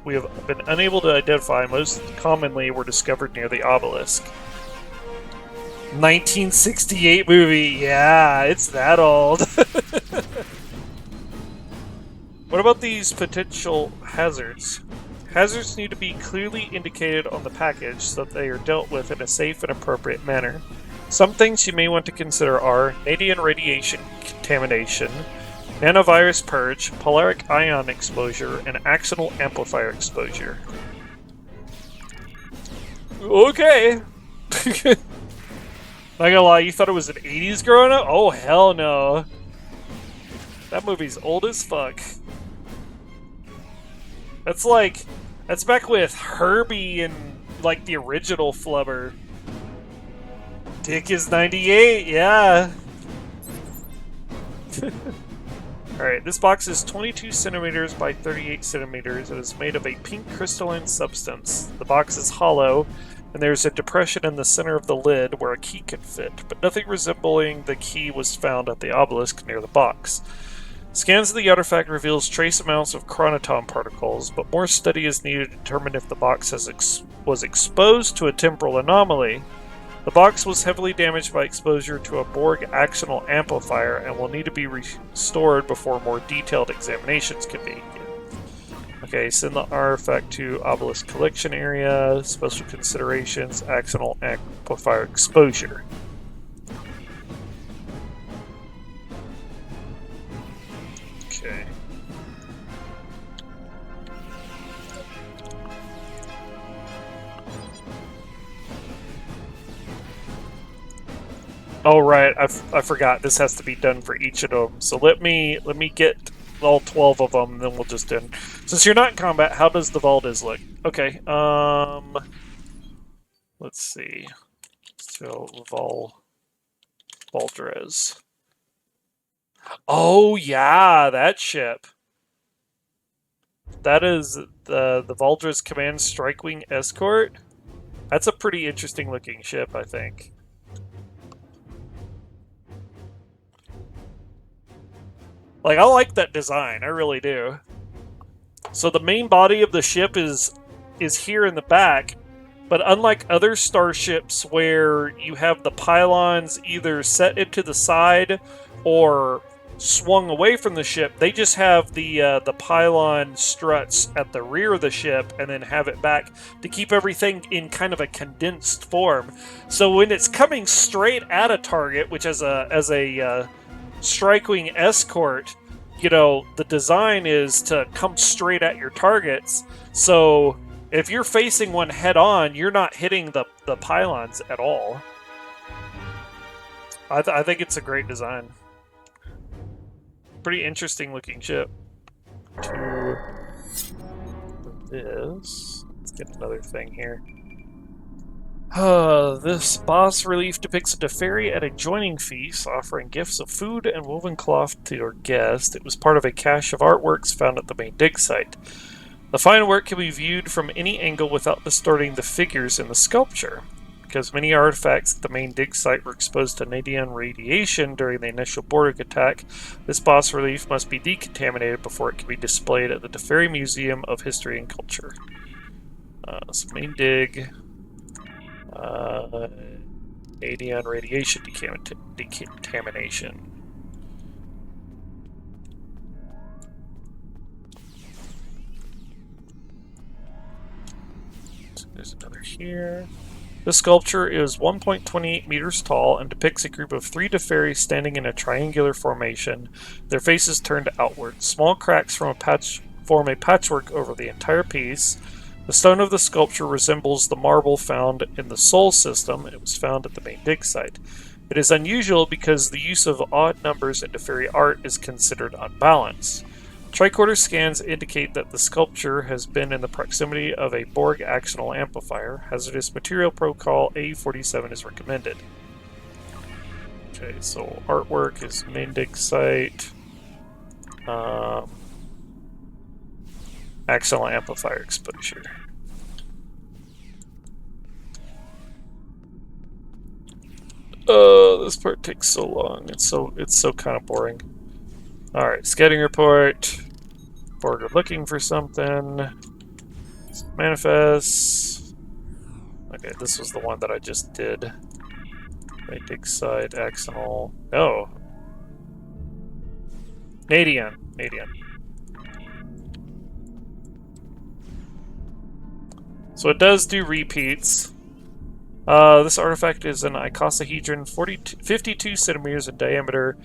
we have been unable to identify most commonly were discovered near the obelisk. 1968 movie, yeah, it's that old. What about these potential hazards? Hazards need to be clearly indicated on the package so that they are dealt with in a safe and appropriate manner. Some things you may want to consider are Nadian radiation contamination, nanovirus purge, polaric ion exposure, and axonal amplifier exposure. Okay. Not gonna lie, you thought it was an 80s growing up? Oh, hell no. That movie's old as fuck. That's back with Herbie and, like, the original Flubber. Dick is 98, yeah. Alright, this box is 22 centimeters by 38 centimeters. It is made of a pink crystalline substance. The box is hollow, and there's a depression in the center of the lid where a key could fit, but nothing resembling the key was found at the obelisk near the box. Scans of the artifact reveals trace amounts of chronoton particles, but more study is needed to determine if the box was exposed to a temporal anomaly. The box was heavily damaged by exposure to a Borg axonal amplifier and will need to be restored before more detailed examinations can begin. Okay, send the artifact to obelisk collection area. Special considerations, axonal amplifier exposure. Okay. Oh right, I forgot. This has to be done for each of them. So let me get all 12 of them, and then we'll just end. Since you're not in combat, how does the Valdez look? Okay. Let's see. So Valdez. Oh yeah, that ship. That is the Valdez Command Strike Wing Escort. That's a pretty interesting looking ship, I think. Like, I like that design, I really do. So the main body of the ship is here in the back, but unlike other starships where you have the pylons either set into the side or swung away from the ship, they just have the pylon struts at the rear of the ship and then have it back to keep everything in kind of a condensed form. So when it's coming straight at a target, which as a Strike Wing Escort, you know, the design is to come straight at your targets. So if you're facing one head on, you're not hitting the pylons at all. I think it's a great design. Pretty interesting looking ship. To this, let's get another thing here. This boss relief depicts a Defera at a joining feast, offering gifts of food and woven cloth to your guest. It was part of a cache of artworks found at the main dig site. The fine work can be viewed from any angle without distorting the figures in the sculpture. Because many artifacts at the main dig site were exposed to Nadian radiation during the initial Borg attack, this boss relief must be decontaminated before it can be displayed at the Defera Museum of History and Culture. So main dig... Nadian radiation decontamination. So there's another here. This sculpture is 1.28 meters tall and depicts a group of 3 Deferi standing in a triangular formation, their faces turned outward. Small cracks form a patchwork over the entire piece. The stone of the sculpture resembles the marble found in the Sol system. It was found at the main dig site. It is unusual because the use of odd numbers in Defera art is considered unbalanced. Tricorder scans indicate that the sculpture has been in the proximity of a Borg axonal amplifier. Hazardous material protocol A47 is recommended. Okay, so artwork is main dig site. Axonal amplifier exposure. This part takes so long. It's so kind of boring. All right, scouting report. Borg are looking for something. Manifest. Okay, this was the one that I just did. Right, dig side, axonal. Oh. Nadian. So it does do repeats. This artifact is an icosahedron, 52 centimeters in diameter.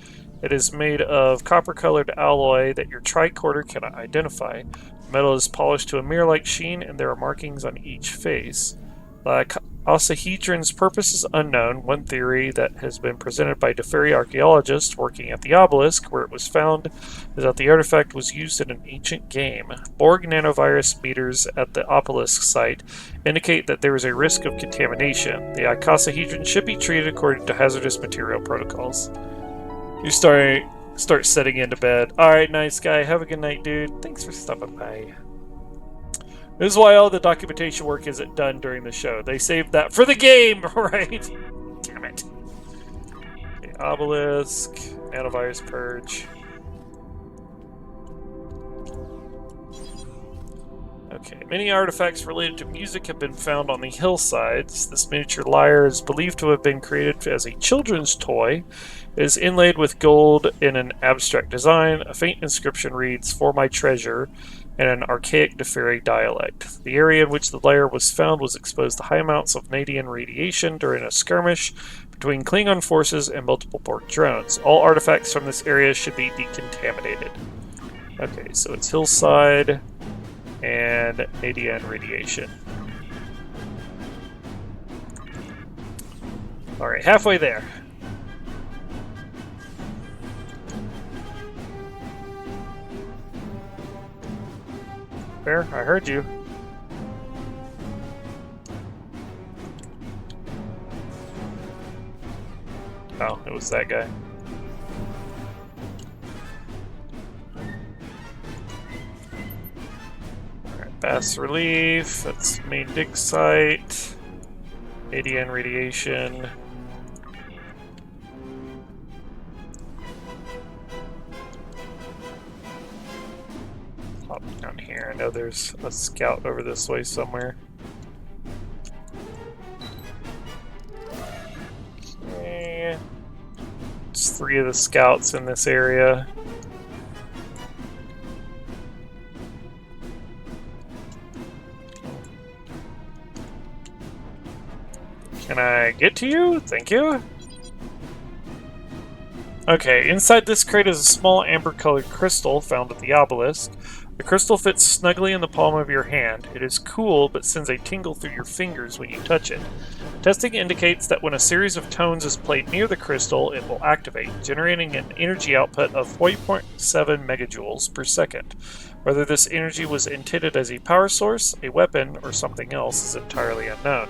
It is made of copper-colored alloy that your tricorder cannot identify. The metal is polished to a mirror-like sheen, and there are markings on each face. The icosahedron's purpose is unknown. One theory that has been presented by Defera archaeologists working at the obelisk, where it was found, is that the artifact was used in an ancient game. Borg nanovirus meters at the obelisk site indicate that there is a risk of contamination. The icosahedron should be treated according to hazardous material protocols. You start setting into bed. Alright, nice guy. Have a good night, dude. Thanks for stopping by. This is why all the documentation work isn't done during the show. They saved that for the game, right? Damn it. Okay, obelisk, nanovirus purge. Okay, many artifacts related to music have been found on the hillsides. This miniature lyre is believed to have been created as a children's toy. It is inlaid with gold in an abstract design. A faint inscription reads, "For my treasure," in an archaic Defera dialect. The area in which the lyre was found was exposed to high amounts of Nadian radiation during a skirmish between Klingon forces and multiple Borg drones. All artifacts from this area should be decontaminated. Okay, so it's hillside and Nadian radiation. Alright, halfway there. Fair, I heard you. Oh, it was that guy. Alright, bas relief. That's main dig site. ADN radiation. Pop down here. I know there's a scout over this way somewhere. Okay. There's 3 of the scouts in this area. Can I get to you? Thank you. Okay, inside this crate is a small amber-colored crystal found at the obelisk. The crystal fits snugly in the palm of your hand. It is cool, but sends a tingle through your fingers when you touch it. Testing indicates that when a series of tones is played near the crystal, it will activate, generating an energy output of 4.7 megajoules per second. Whether this energy was intended as a power source, a weapon, or something else is entirely unknown.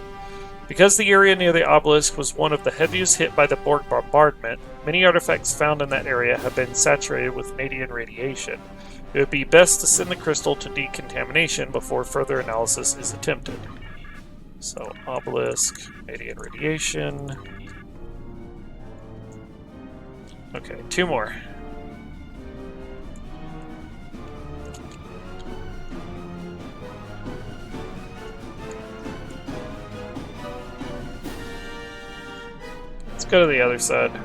Because the area near the obelisk was one of the heaviest hit by the Borg bombardment, many artifacts found in that area have been saturated with Nadian radiation. It would be best to send the crystal to decontamination before further analysis is attempted. So, obelisk, Nadian radiation. Okay, 2 more. Let's go to the other side.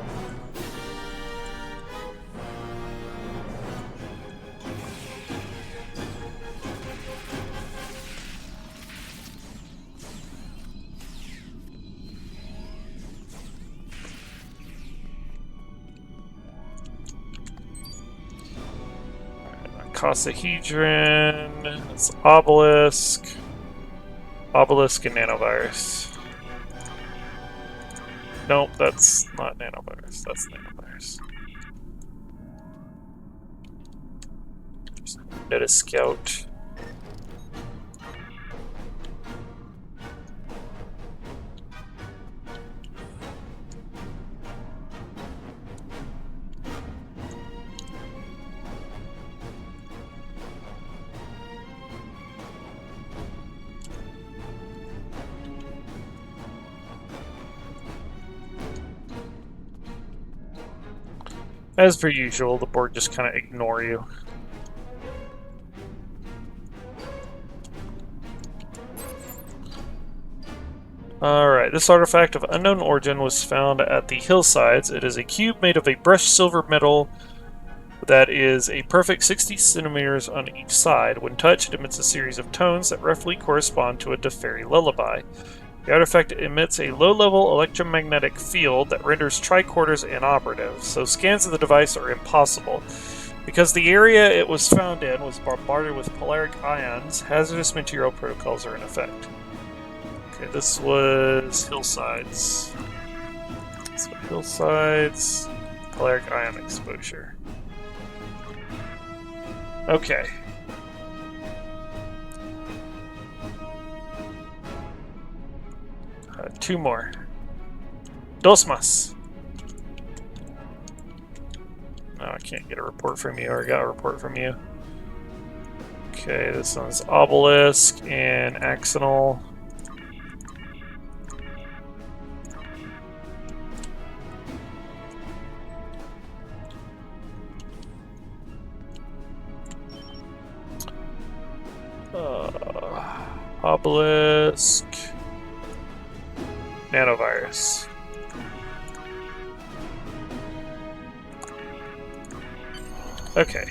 Icosahedron, that's obelisk, obelisk and nanovirus. Nope, that's not nanovirus, that's nanovirus. Did a scout. As per usual, the Borg just kind of ignore you. Alright, this artifact of unknown origin was found at the hillsides. It is a cube made of a brushed silver metal that is a perfect 60 centimeters on each side. When touched, it emits a series of tones that roughly correspond to a Defera lullaby. The artifact emits a low-level electromagnetic field that renders tricorders inoperative, so scans of the device are impossible. Because the area it was found in was bombarded with polaric ions, hazardous material protocols are in effect. Okay, this was hillsides. So hillsides, polaric ion exposure. Okay. Two more. Dos más. No, I can't get a report from you, or I got a report from you. Okay, this one's obelisk and axonal. Obelisk. Nanovirus. Okay.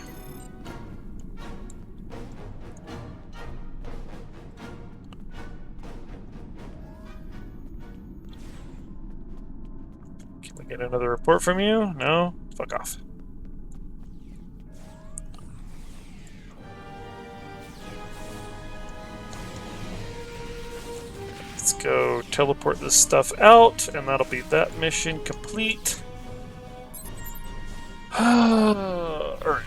Can we get another report from you? No? Fuck off. Let's go teleport this stuff out, and that'll be that mission complete. Alright.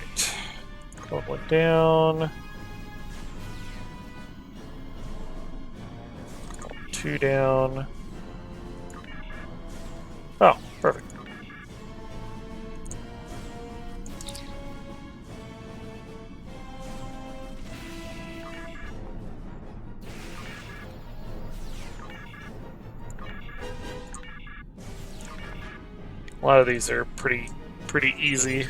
One down. 2 down. Oh, perfect. A lot of these are pretty easy.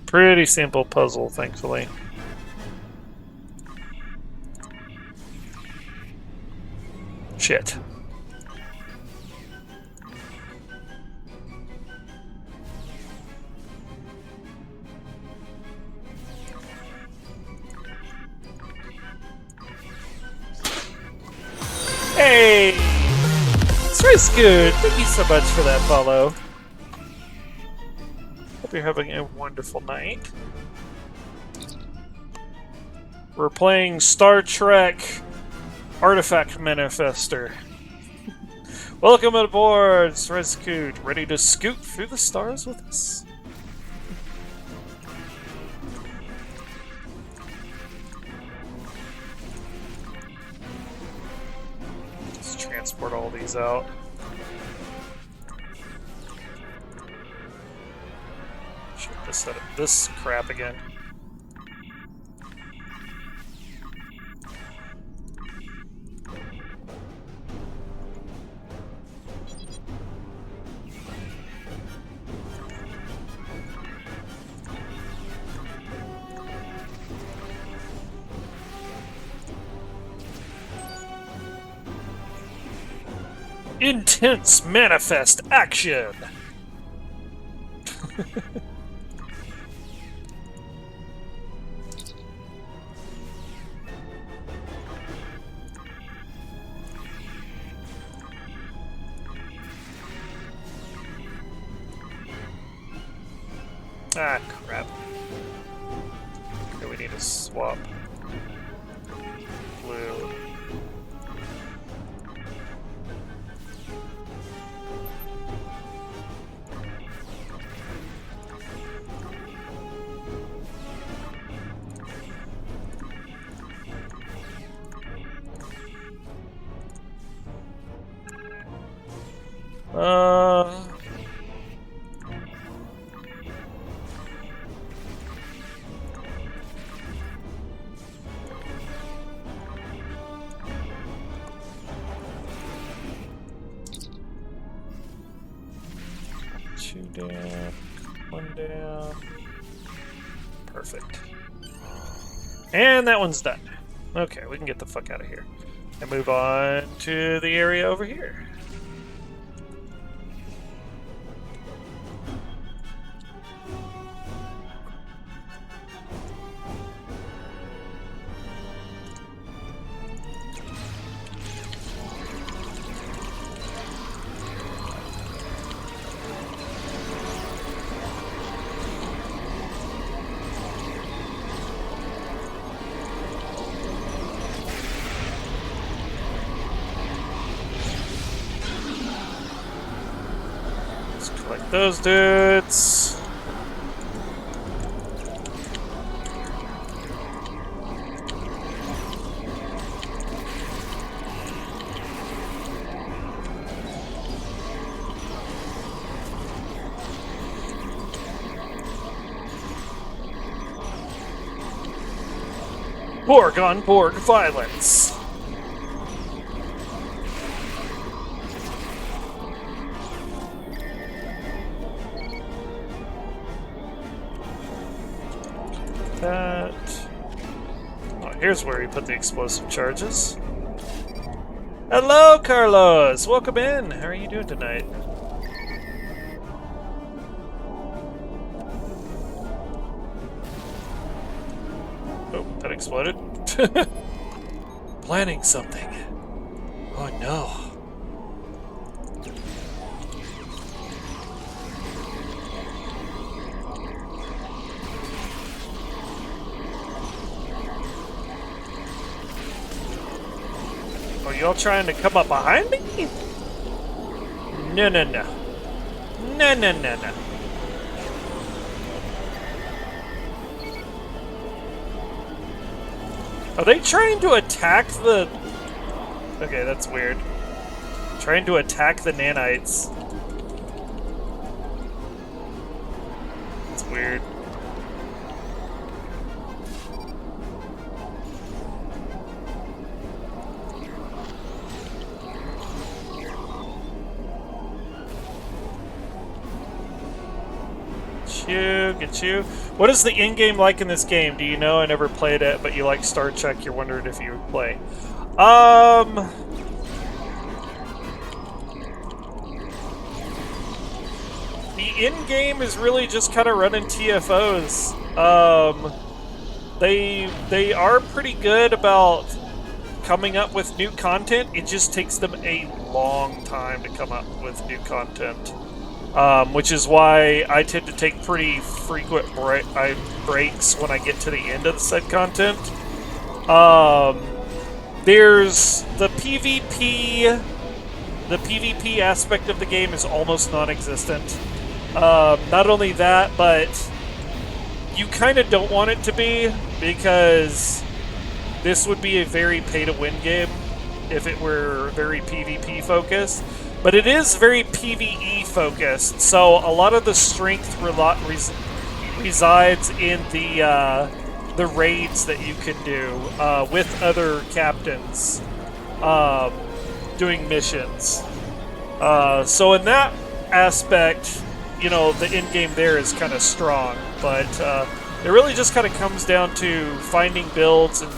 Pretty simple puzzle, thankfully. Shit. Hey! It's good. Thank you so much for that follow. Hope you're having a wonderful night. We're playing Star Trek Artifact Manifester. Welcome aboard, Scoot. Ready to scoot through the stars with us? Let's transport all these out. Should have set up this crap again. Intense manifest action! Ah, crap. Okay, we need to swap. Blue. Uh... Two down, one down. Perfect. And that one's done. Okay, we can get the fuck out of here. And move on to the area over here. Collect those dudes. Borg on Borg Violence. That. Oh, here's where we put the explosive charges. Hello, Carlos! Welcome in! How are you doing tonight? Oh, that exploded. Planning something. Oh no. Are y'all trying to come up behind me? No, no, no. No, no, no, no. Are they trying to attack the... Okay, that's weird. Trying to attack the nanites. It's weird. Get you. What is the in-game like in this game? Do you know? I never played it, but you like Star Trek. You're wondering if you would play. The in-game is really just kind of running TFOs. They are pretty good about coming up with new content. It just takes them a long time to come up with new content. Which is why I tend to take pretty frequent breaks when I get to the end of the said content. There's the PvP. The PvP aspect of the game is almost non-existent. Not only that, but you kind of don't want it to be, because this would be a very pay-to-win game if it were very PvP focused. But it is very PvE focused, so a lot of the strength resides in the raids that you can do with other captains doing missions. So in that aspect, you know, the end game there is kind of strong, but it really just kind of comes down to finding builds and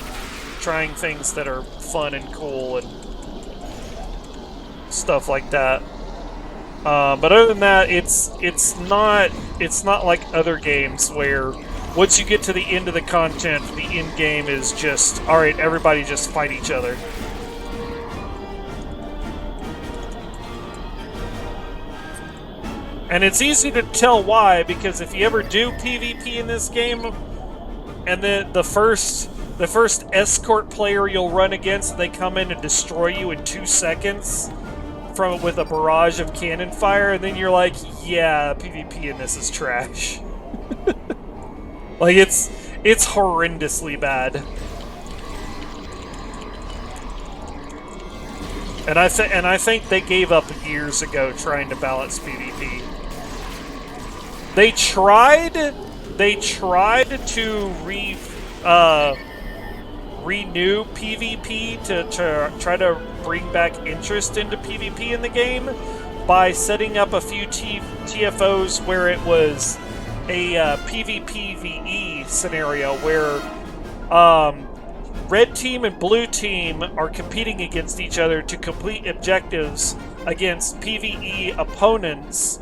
trying things that are fun and cool and stuff like that. But other than that, it's not like other games where once you get to the end of the content, the end game is just, all right, everybody just fight each other. And it's easy to tell why, because if you ever do PvP in this game, and then the first escort player you'll run against, they come in and destroy you in 2 seconds with a barrage of cannon fire, and then you're like, yeah, PvP in this is trash. Like, it's horrendously bad. And I think they gave up years ago trying to balance PvP. They tried to renew PvP to try to bring back interest into PvP in the game by setting up a few TFOs where it was a PvPvE scenario where red team and blue team are competing against each other to complete objectives against PvE opponents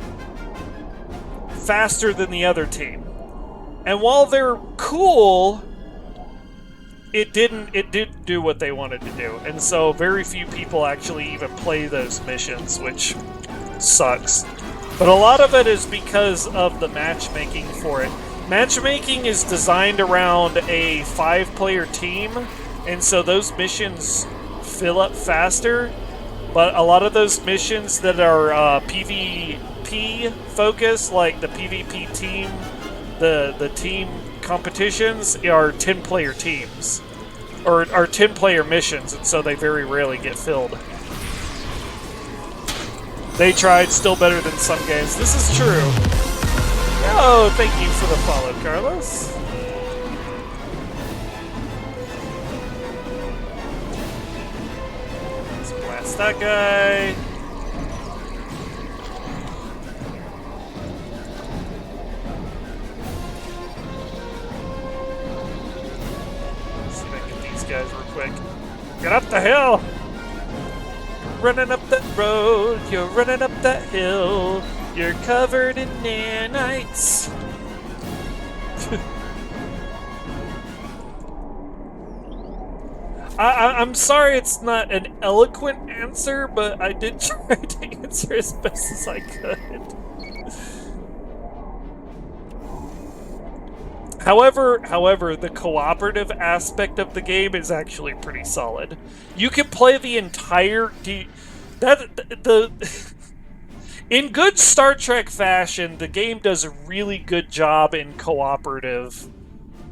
faster than the other team. And while they're cool, it didn't do what they wanted to do. And so very few people actually even play those missions, which sucks. But a lot of it is because of the matchmaking for it. Matchmaking is designed around a 5-player team, and so those missions fill up faster. But a lot of those missions that are PvP focused, like the PvP team, the team competitions, are 10-player teams. Or are 10-player missions, and so they very rarely get filled. They tried, still better than some games. This is true. Oh, thank you for the follow, Carlos. Let's blast that guy. Let's see if I can get these guys real quick. Get up the hill! Running up that road, you're running up that hill, you're covered in nanites. I'm sorry it's not an eloquent answer, but I did try to answer as best as I could. However, the cooperative aspect of the game is actually pretty solid. You can play the entire in good Star Trek fashion, the game does a really good job in cooperative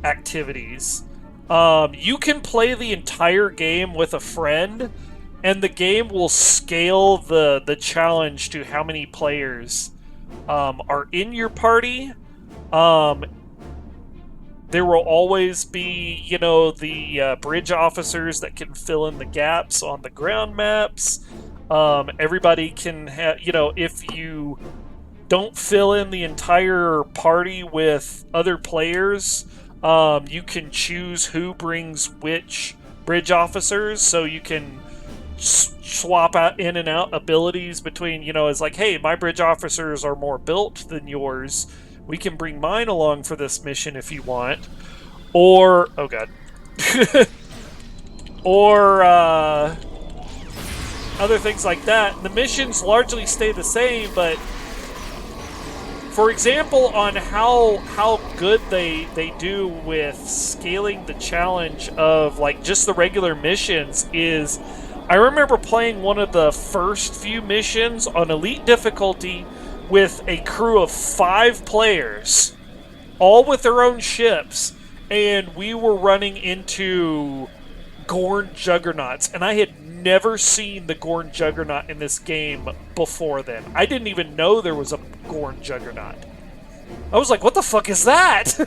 activities. You can play the entire game with a friend, and the game will scale the challenge to how many players are in your party. There will always be, the bridge officers that can fill in the gaps on the ground maps. Everybody can have, if you don't fill in the entire party with other players, you can choose who brings which bridge officers, so you can swap out in and out abilities between, it's like, hey, my bridge officers are more built than yours. We can bring mine along for this mission if you want. Or, oh god. Or, other things like that. The missions largely stay the same, but for example, on how good they do with scaling the challenge of, like, just the regular missions is, I remember playing one of the first few missions on Elite difficulty with a crew of 5 players, all with their own ships, and we were running into Gorn Juggernauts, and I had never seen the Gorn Juggernaut in this game before then. I didn't even know there was a Gorn Juggernaut. I was like, what the fuck is that?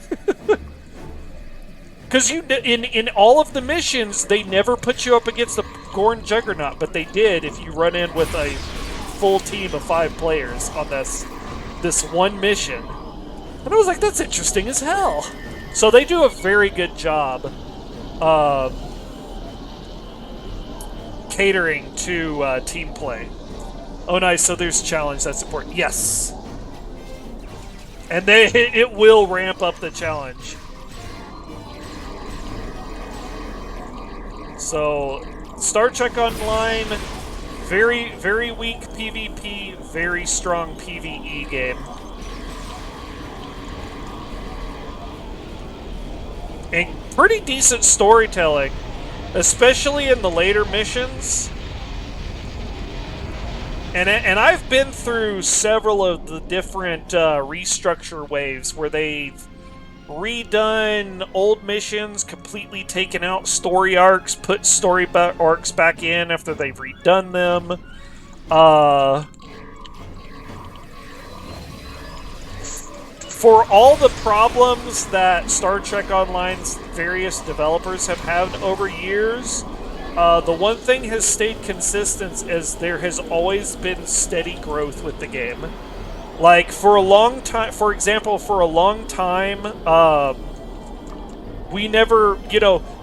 Because in all of the missions, they never put you up against the Gorn Juggernaut, but they did if you run in with a full team of 5 players on this one mission. And I was like, that's interesting as hell. So they do a very good job catering to team play. Oh nice, so there's challenge, that's important. Yes! And it will ramp up the challenge. So, Star Trek Online, very, very weak PvP, very strong PvE game. And pretty decent storytelling, especially in the later missions. And I've been through several of the different restructure waves where they've redone old missions, completely taken out story arcs, put story arcs back in after they've redone them. For all the problems that Star Trek Online's various developers have had over years, the one thing has stayed consistent is there has always been steady growth with the game. Like, for a long time, for example, for a long time, we never,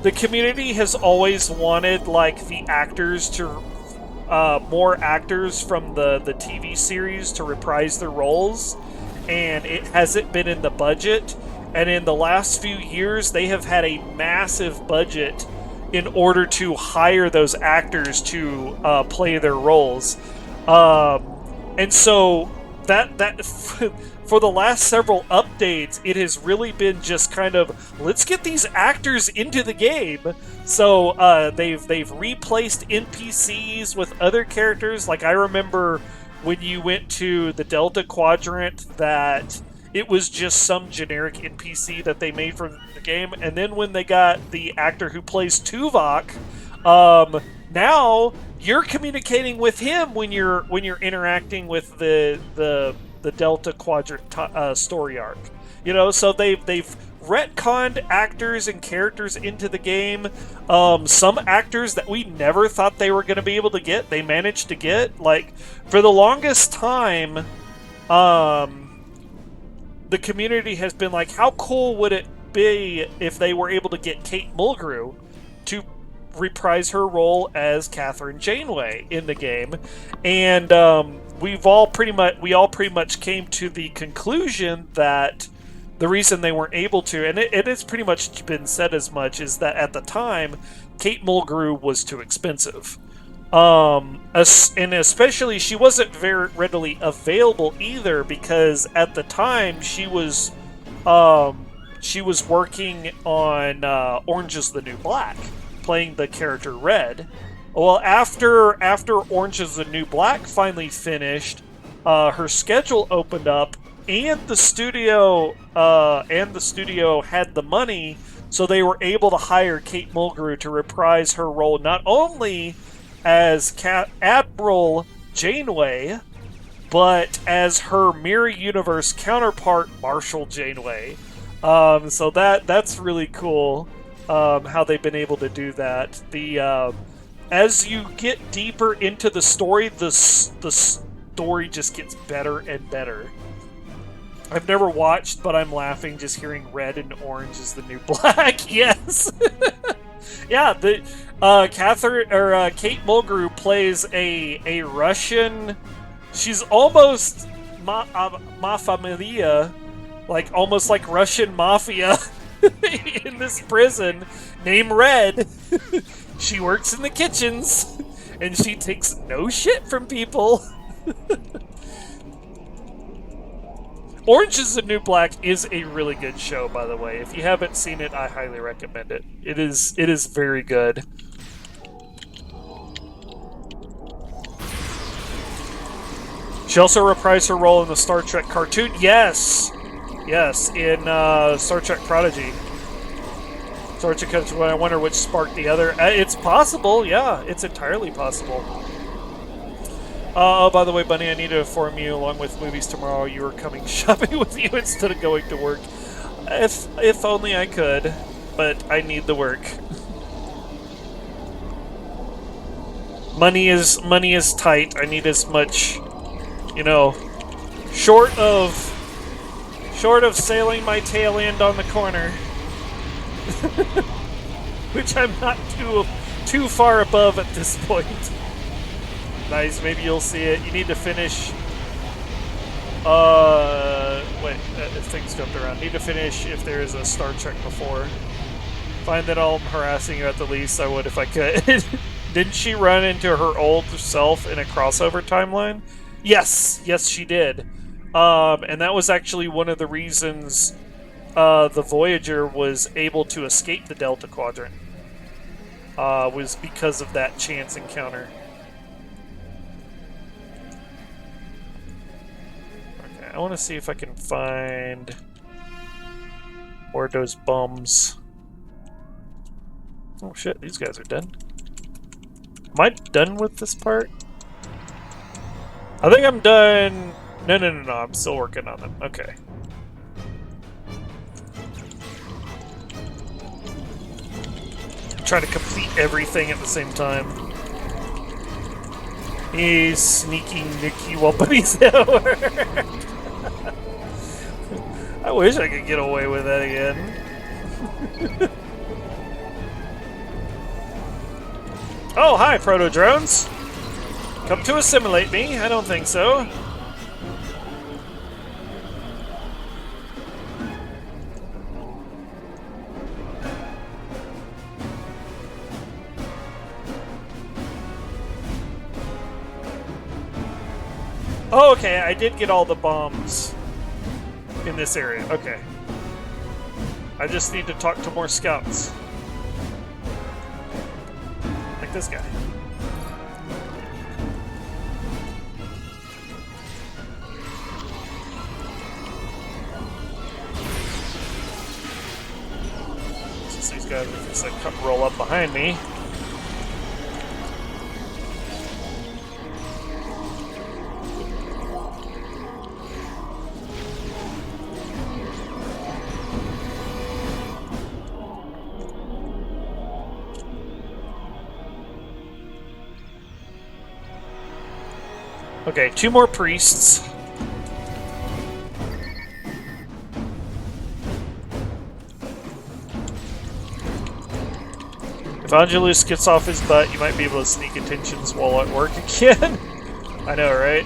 the community has always wanted, like, the actors to, more actors from the TV series to reprise their roles, and it hasn't been in the budget. And in the last few years, they have had a massive budget in order to hire those actors to play their roles. And so that for the last several updates, it has really been just kind of, let's get these actors into the game. So they've replaced NPCs with other characters. Like, I remember when you went to the Delta Quadrant, that it was just some generic NPC that they made for the game. And then when they got the actor who plays Tuvok, now you're communicating with him when you're interacting with the Delta Quadrant story arc. So they've retconned actors and characters into the game. Some actors that we never thought they were going to be able to get, they managed to get. Like, for the longest time, the community has been like, how cool would it be if they were able to get Kate Mulgrew to reprise her role as Catherine Janeway in the game. And we all pretty much came to the conclusion that the reason they weren't able to, and it has pretty much been said as much, is that at the time, Kate Mulgrew was too expensive. And especially, she wasn't very readily available either, because at the time she was working on Orange is the New Black, playing the character Red. Well, after Orange is the New Black finally finished, her schedule opened up, and the studio had the money, so they were able to hire Kate Mulgrew to reprise her role not only as Admiral Janeway, but as her Mirror Universe counterpart, Marshal Janeway. So that's really cool, how they've been able to do that. As you get deeper into the story, the story just gets better and better. I've never watched, but I'm laughing just hearing Red and Orange is the New Black. Yes. Yeah, Kate Mulgrew plays a Russian. She's almost ma familia, like almost like Russian mafia in this prison named Red. She works in the kitchens, and she takes no shit from people. Orange is the New Black is a really good show, by the way. If you haven't seen it, I highly recommend it. It is very good. She also reprised her role in the Star Trek cartoon. Yes, in Star Trek Prodigy. Star Trek Cartoon. I wonder which sparked the other. It's possible. Yeah, it's entirely possible. Oh, by the way, Bunny, I need to inform you, along with movies tomorrow, you are coming shopping with you instead of going to work. If only I could, but I need the work. Money is tight. I need as much, short of sailing my tail end on the corner, which I'm not too far above at this point. Nice, maybe you'll see it. You need to finish... things jumped around. Need to finish if there is a Star Trek before. Find that I'm harassing you at the least. I would if I could. Didn't she run into her old self in a crossover timeline? Yes, she did. And that was actually one of the reasons the Voyager was able to escape the Delta Quadrant. Was because of that chance encounter. I want to see if I can find... Or those bums. Oh shit, these guys are done. Am I done with this part? I think I'm done. No, I'm still working on them. Okay. I'm trying to complete everything at the same time. He's sneaking Nicky while Bunny's at work. I wish I could get away with that again. Oh, hi, proto-drones. Come to assimilate me? I don't think so. Oh, okay, I did get all the bombs in this area. Okay. I just need to talk to more scouts. Like this guy. Since these guys are just like roll up behind me. Okay, 2 more priests. If Angelus gets off his butt, you might be able to sneak attentions while at work again. I know, right?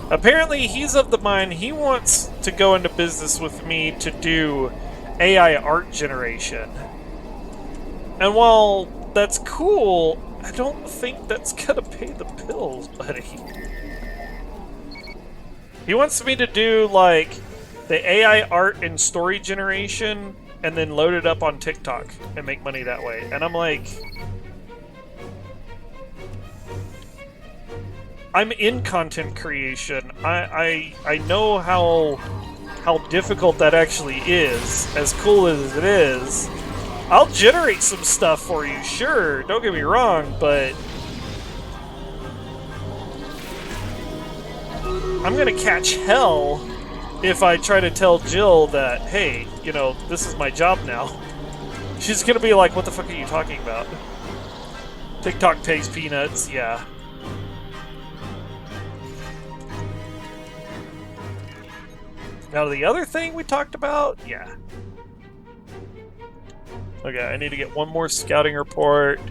Apparently, he's of the mind he wants to go into business with me to do AI art generation. And while that's cool, I don't think that's gonna pay the bills, buddy. He wants me to do, like, the AI art and story generation, and then load it up on TikTok and make money that way. And I'm like... I'm in content creation. I know how difficult that actually is, as cool as it is. I'll generate some stuff for you, sure, don't get me wrong, but... I'm gonna catch hell if I try to tell Jill that, hey, you know, this is my job now. She's gonna be like, what the fuck are you talking about? TikTok pays peanuts, yeah. Now the other thing we talked about, yeah. Okay, I need to get one more scouting report.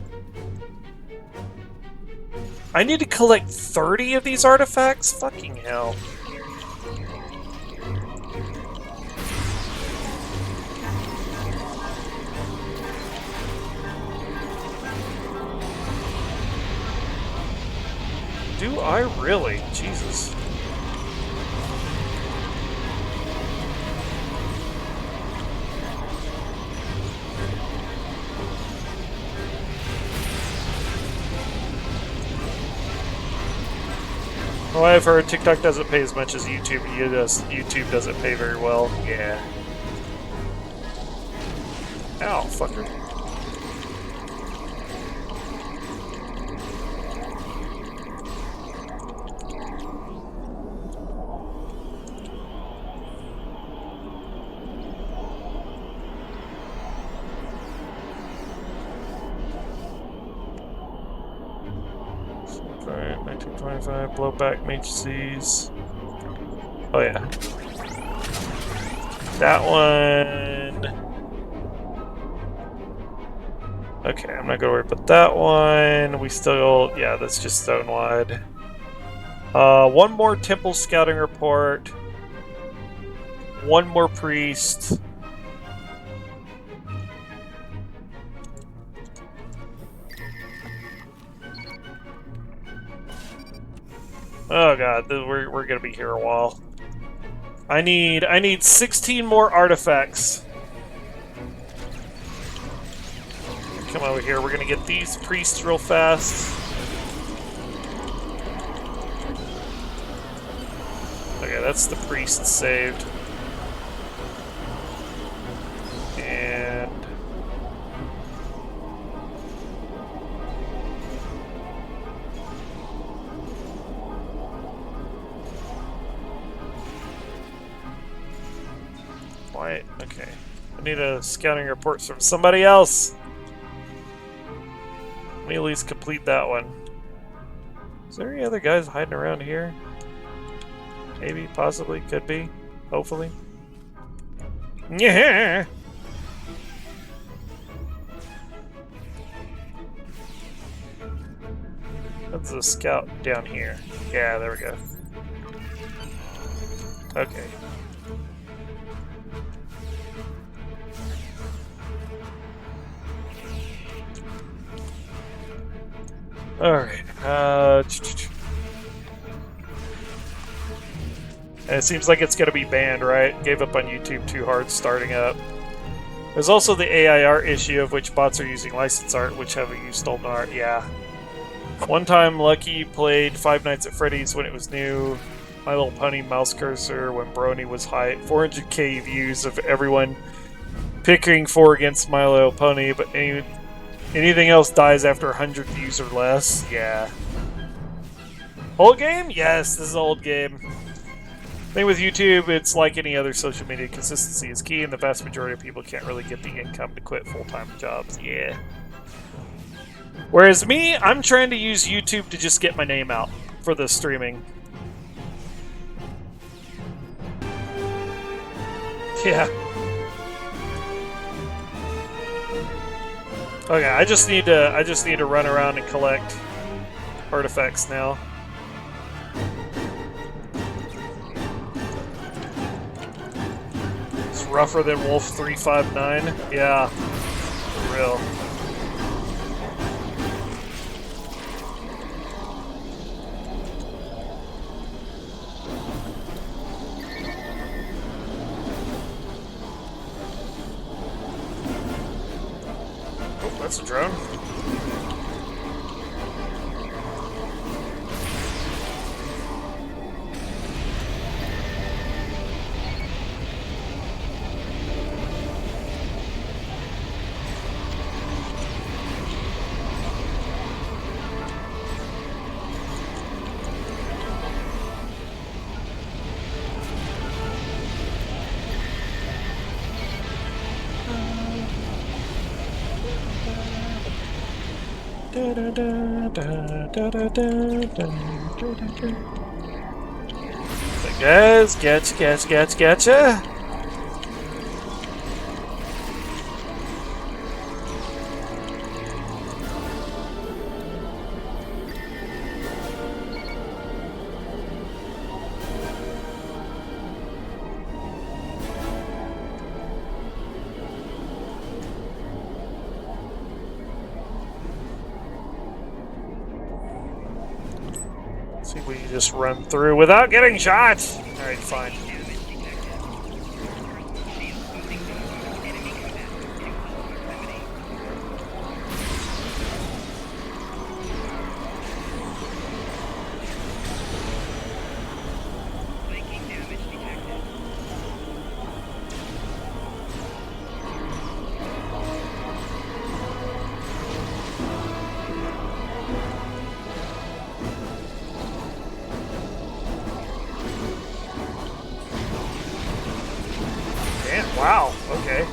I need to collect 30 of these artifacts? Fucking hell. Do I really? Jesus. Well, I've heard TikTok doesn't pay as much as YouTube. YouTube doesn't pay very well. Yeah. Ow, fucker. Alright, 1925, blowback matrices. Oh yeah. That one. Okay, I'm not gonna worry about that one. We still, yeah, that's just stonewide. One more temple scouting report. One more priest. Oh god, we're gonna be here a while. I need 16 more artifacts. Come over here, we're gonna get these priests real fast. Okay, that's the priest saved. Why? Okay. I need a scouting report from somebody else. Let me at least complete that one. Is there any other guys hiding around here? Maybe, possibly, could be, hopefully. Yeah. That's a scout down here. Yeah, there we go. Okay. Alright, and it seems like it's gonna be banned, right? Gave up on YouTube too hard starting up. There's also the AI art issue of which bots are using licensed art, which have used stolen art, yeah. One time, Lucky played Five Nights at Freddy's when it was new. My Little Pony mouse cursor when Brony was hype. 400k views of everyone picking 4 against My Little Pony, but anything else dies after 100 views or less. Yeah. Old game? Yes, this is an old game. Thing with YouTube, it's like any other social media. Consistency is key, and the vast majority of people can't really get the income to quit full-time jobs. Yeah. Whereas me, I'm trying to use YouTube to just get my name out for the streaming. Yeah. Okay, I just need to run around and collect artifacts now. It's rougher than Wolf 359. Yeah, for real. That's a drone. Guys, getcha. See if we can just run through without getting shot. Alright, fine. Wow, okay.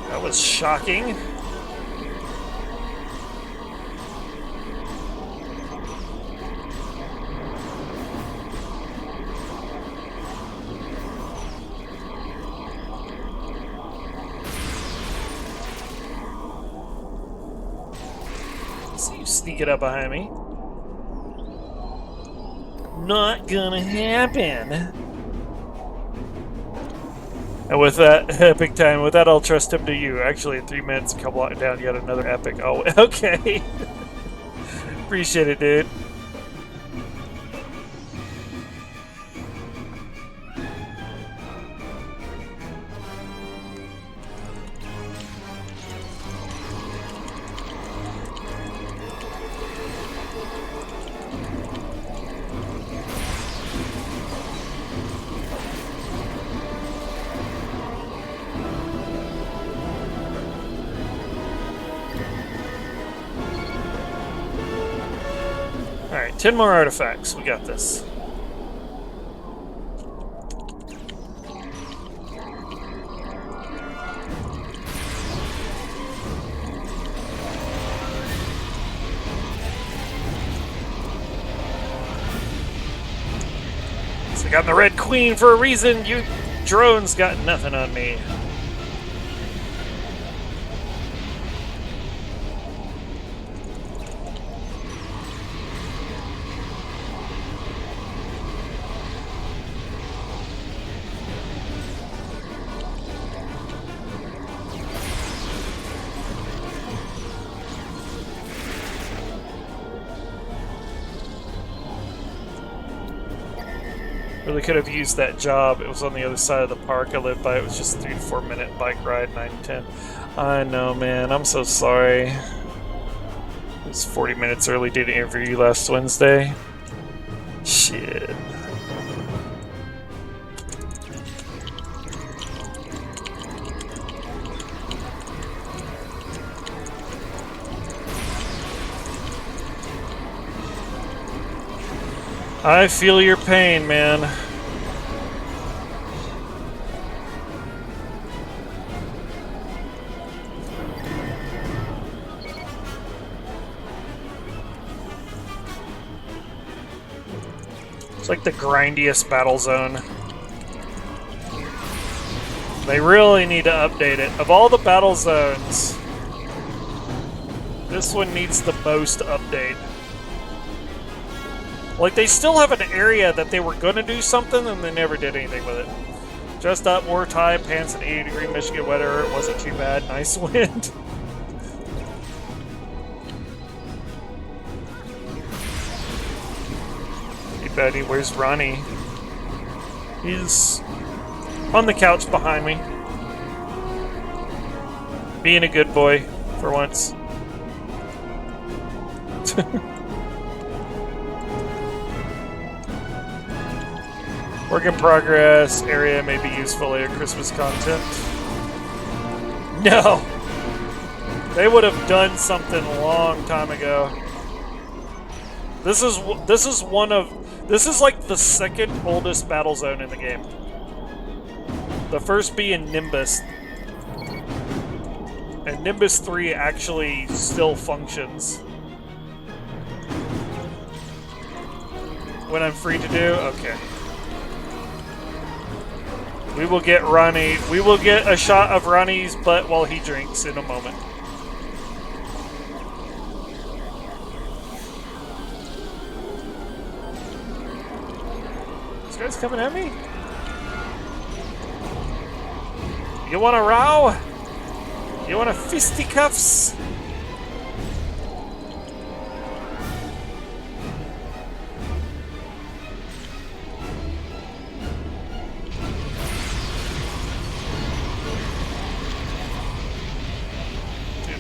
That was shocking. See you sneaking up behind me. Not gonna happen. And with that, epic time. With that, I'll trust him to you. Actually, in 3 minutes, come down yet another epic. Oh, okay. Appreciate it, dude. Alright, 10 more artifacts. We got this. So I got the Red Queen for a reason. You drones got nothing on me. Really could have used that job. It was on the other side of the park I lived by. It was just a 3 to 4 minute bike ride, 9 to 10. I know, man. I'm so sorry. It was 40 minutes early. Did an interview last Wednesday. Shit. I feel your pain, man. It's like the grindiest battle zone. They really need to update it. Of all the battle zones, this one needs the most update. Like, they still have an area that they were going to do something, and they never did anything with it. Dressed up, wore a tie, pants, and 80-degree Michigan weather. It wasn't too bad. Nice wind. Hey, Betty, where's Ronnie? He's on the couch behind me. Being a good boy, for once. Work in progress. Area may be useful later. Christmas content. No! They would have done something a long time ago. This is like the second oldest battle zone in the game. The first being Nimbus. And Nimbus 3 actually still functions. When I'm free to do? Okay. We will get Ronnie. We will get a shot of Ronnie's butt while he drinks in a moment. This guy's coming at me? You want a row? You want a fisticuffs?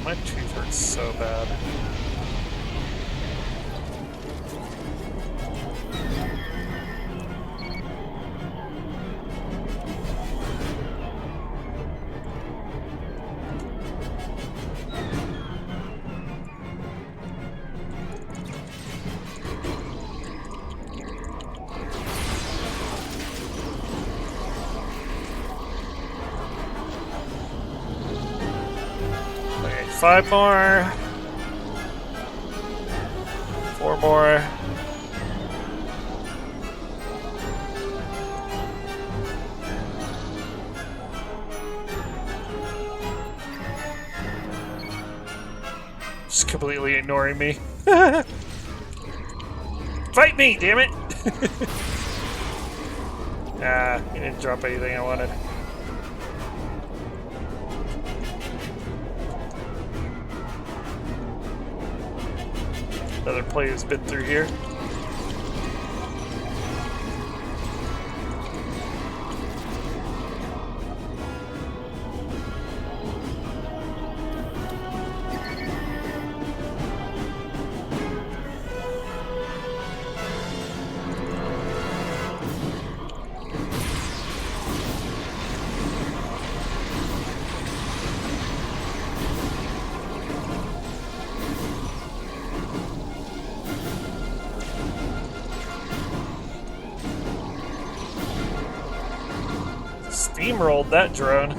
My tooth hurts so bad. Okay, 5 more. 4 more. Just completely ignoring me. Fight me, damn it! Ah, he didn't drop anything I wanted. Another player's been through here. Steamrolled that drone.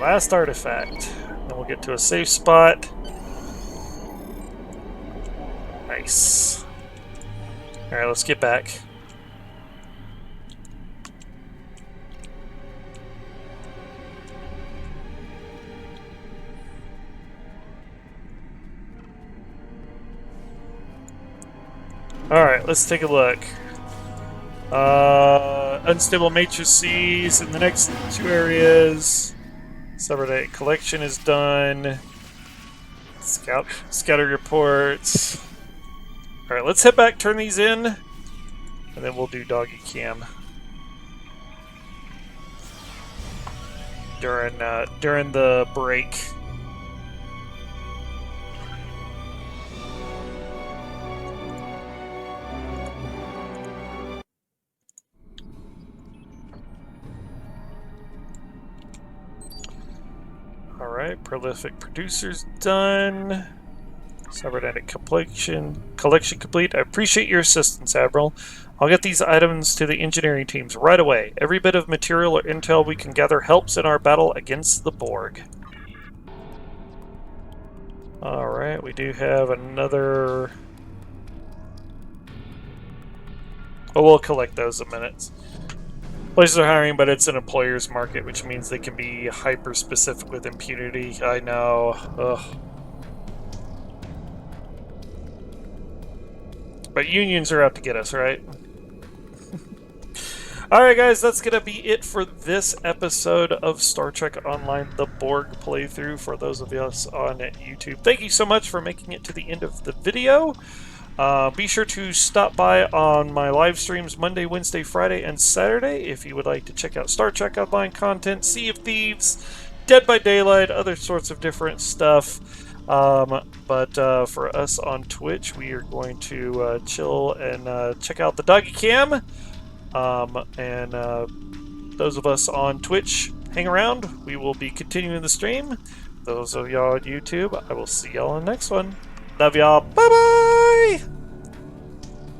last artifact. Then we'll get to a safe spot. Nice. Alright, let's get back. Alright, let's take a look. Unstable matrices in the next 2 areas. Subordinate collection is done. Scatter reports. Alright, let's head back, turn these in, and then we'll do doggy cam. During the break. Alright, prolific producers done. Cybernetic collection complete. I appreciate your assistance, Admiral. I'll get these items to the engineering teams right away. Every bit of material or intel we can gather helps in our battle against the Borg. Alright, we do have another... Oh, we'll collect those in minutes. Places are hiring, but it's an employer's market, which means they can be hyper-specific with impunity. I know. Ugh. But unions are out to get us, right? Alright guys, that's going to be it for this episode of Star Trek Online, the Borg playthrough, for those of us on YouTube. Thank you so much for making it to the end of the video. Be sure to stop by on my live streams Monday, Wednesday, Friday, and Saturday if you would like to check out Star Trek Online content, Sea of Thieves, Dead by Daylight, other sorts of different stuff. But for us on Twitch, we are going to chill and check out the doggy cam. And those of us on Twitch, hang around. We will be continuing the stream. Those of y'all on YouTube, I will see y'all in the next one. Love y'all. Bye-bye!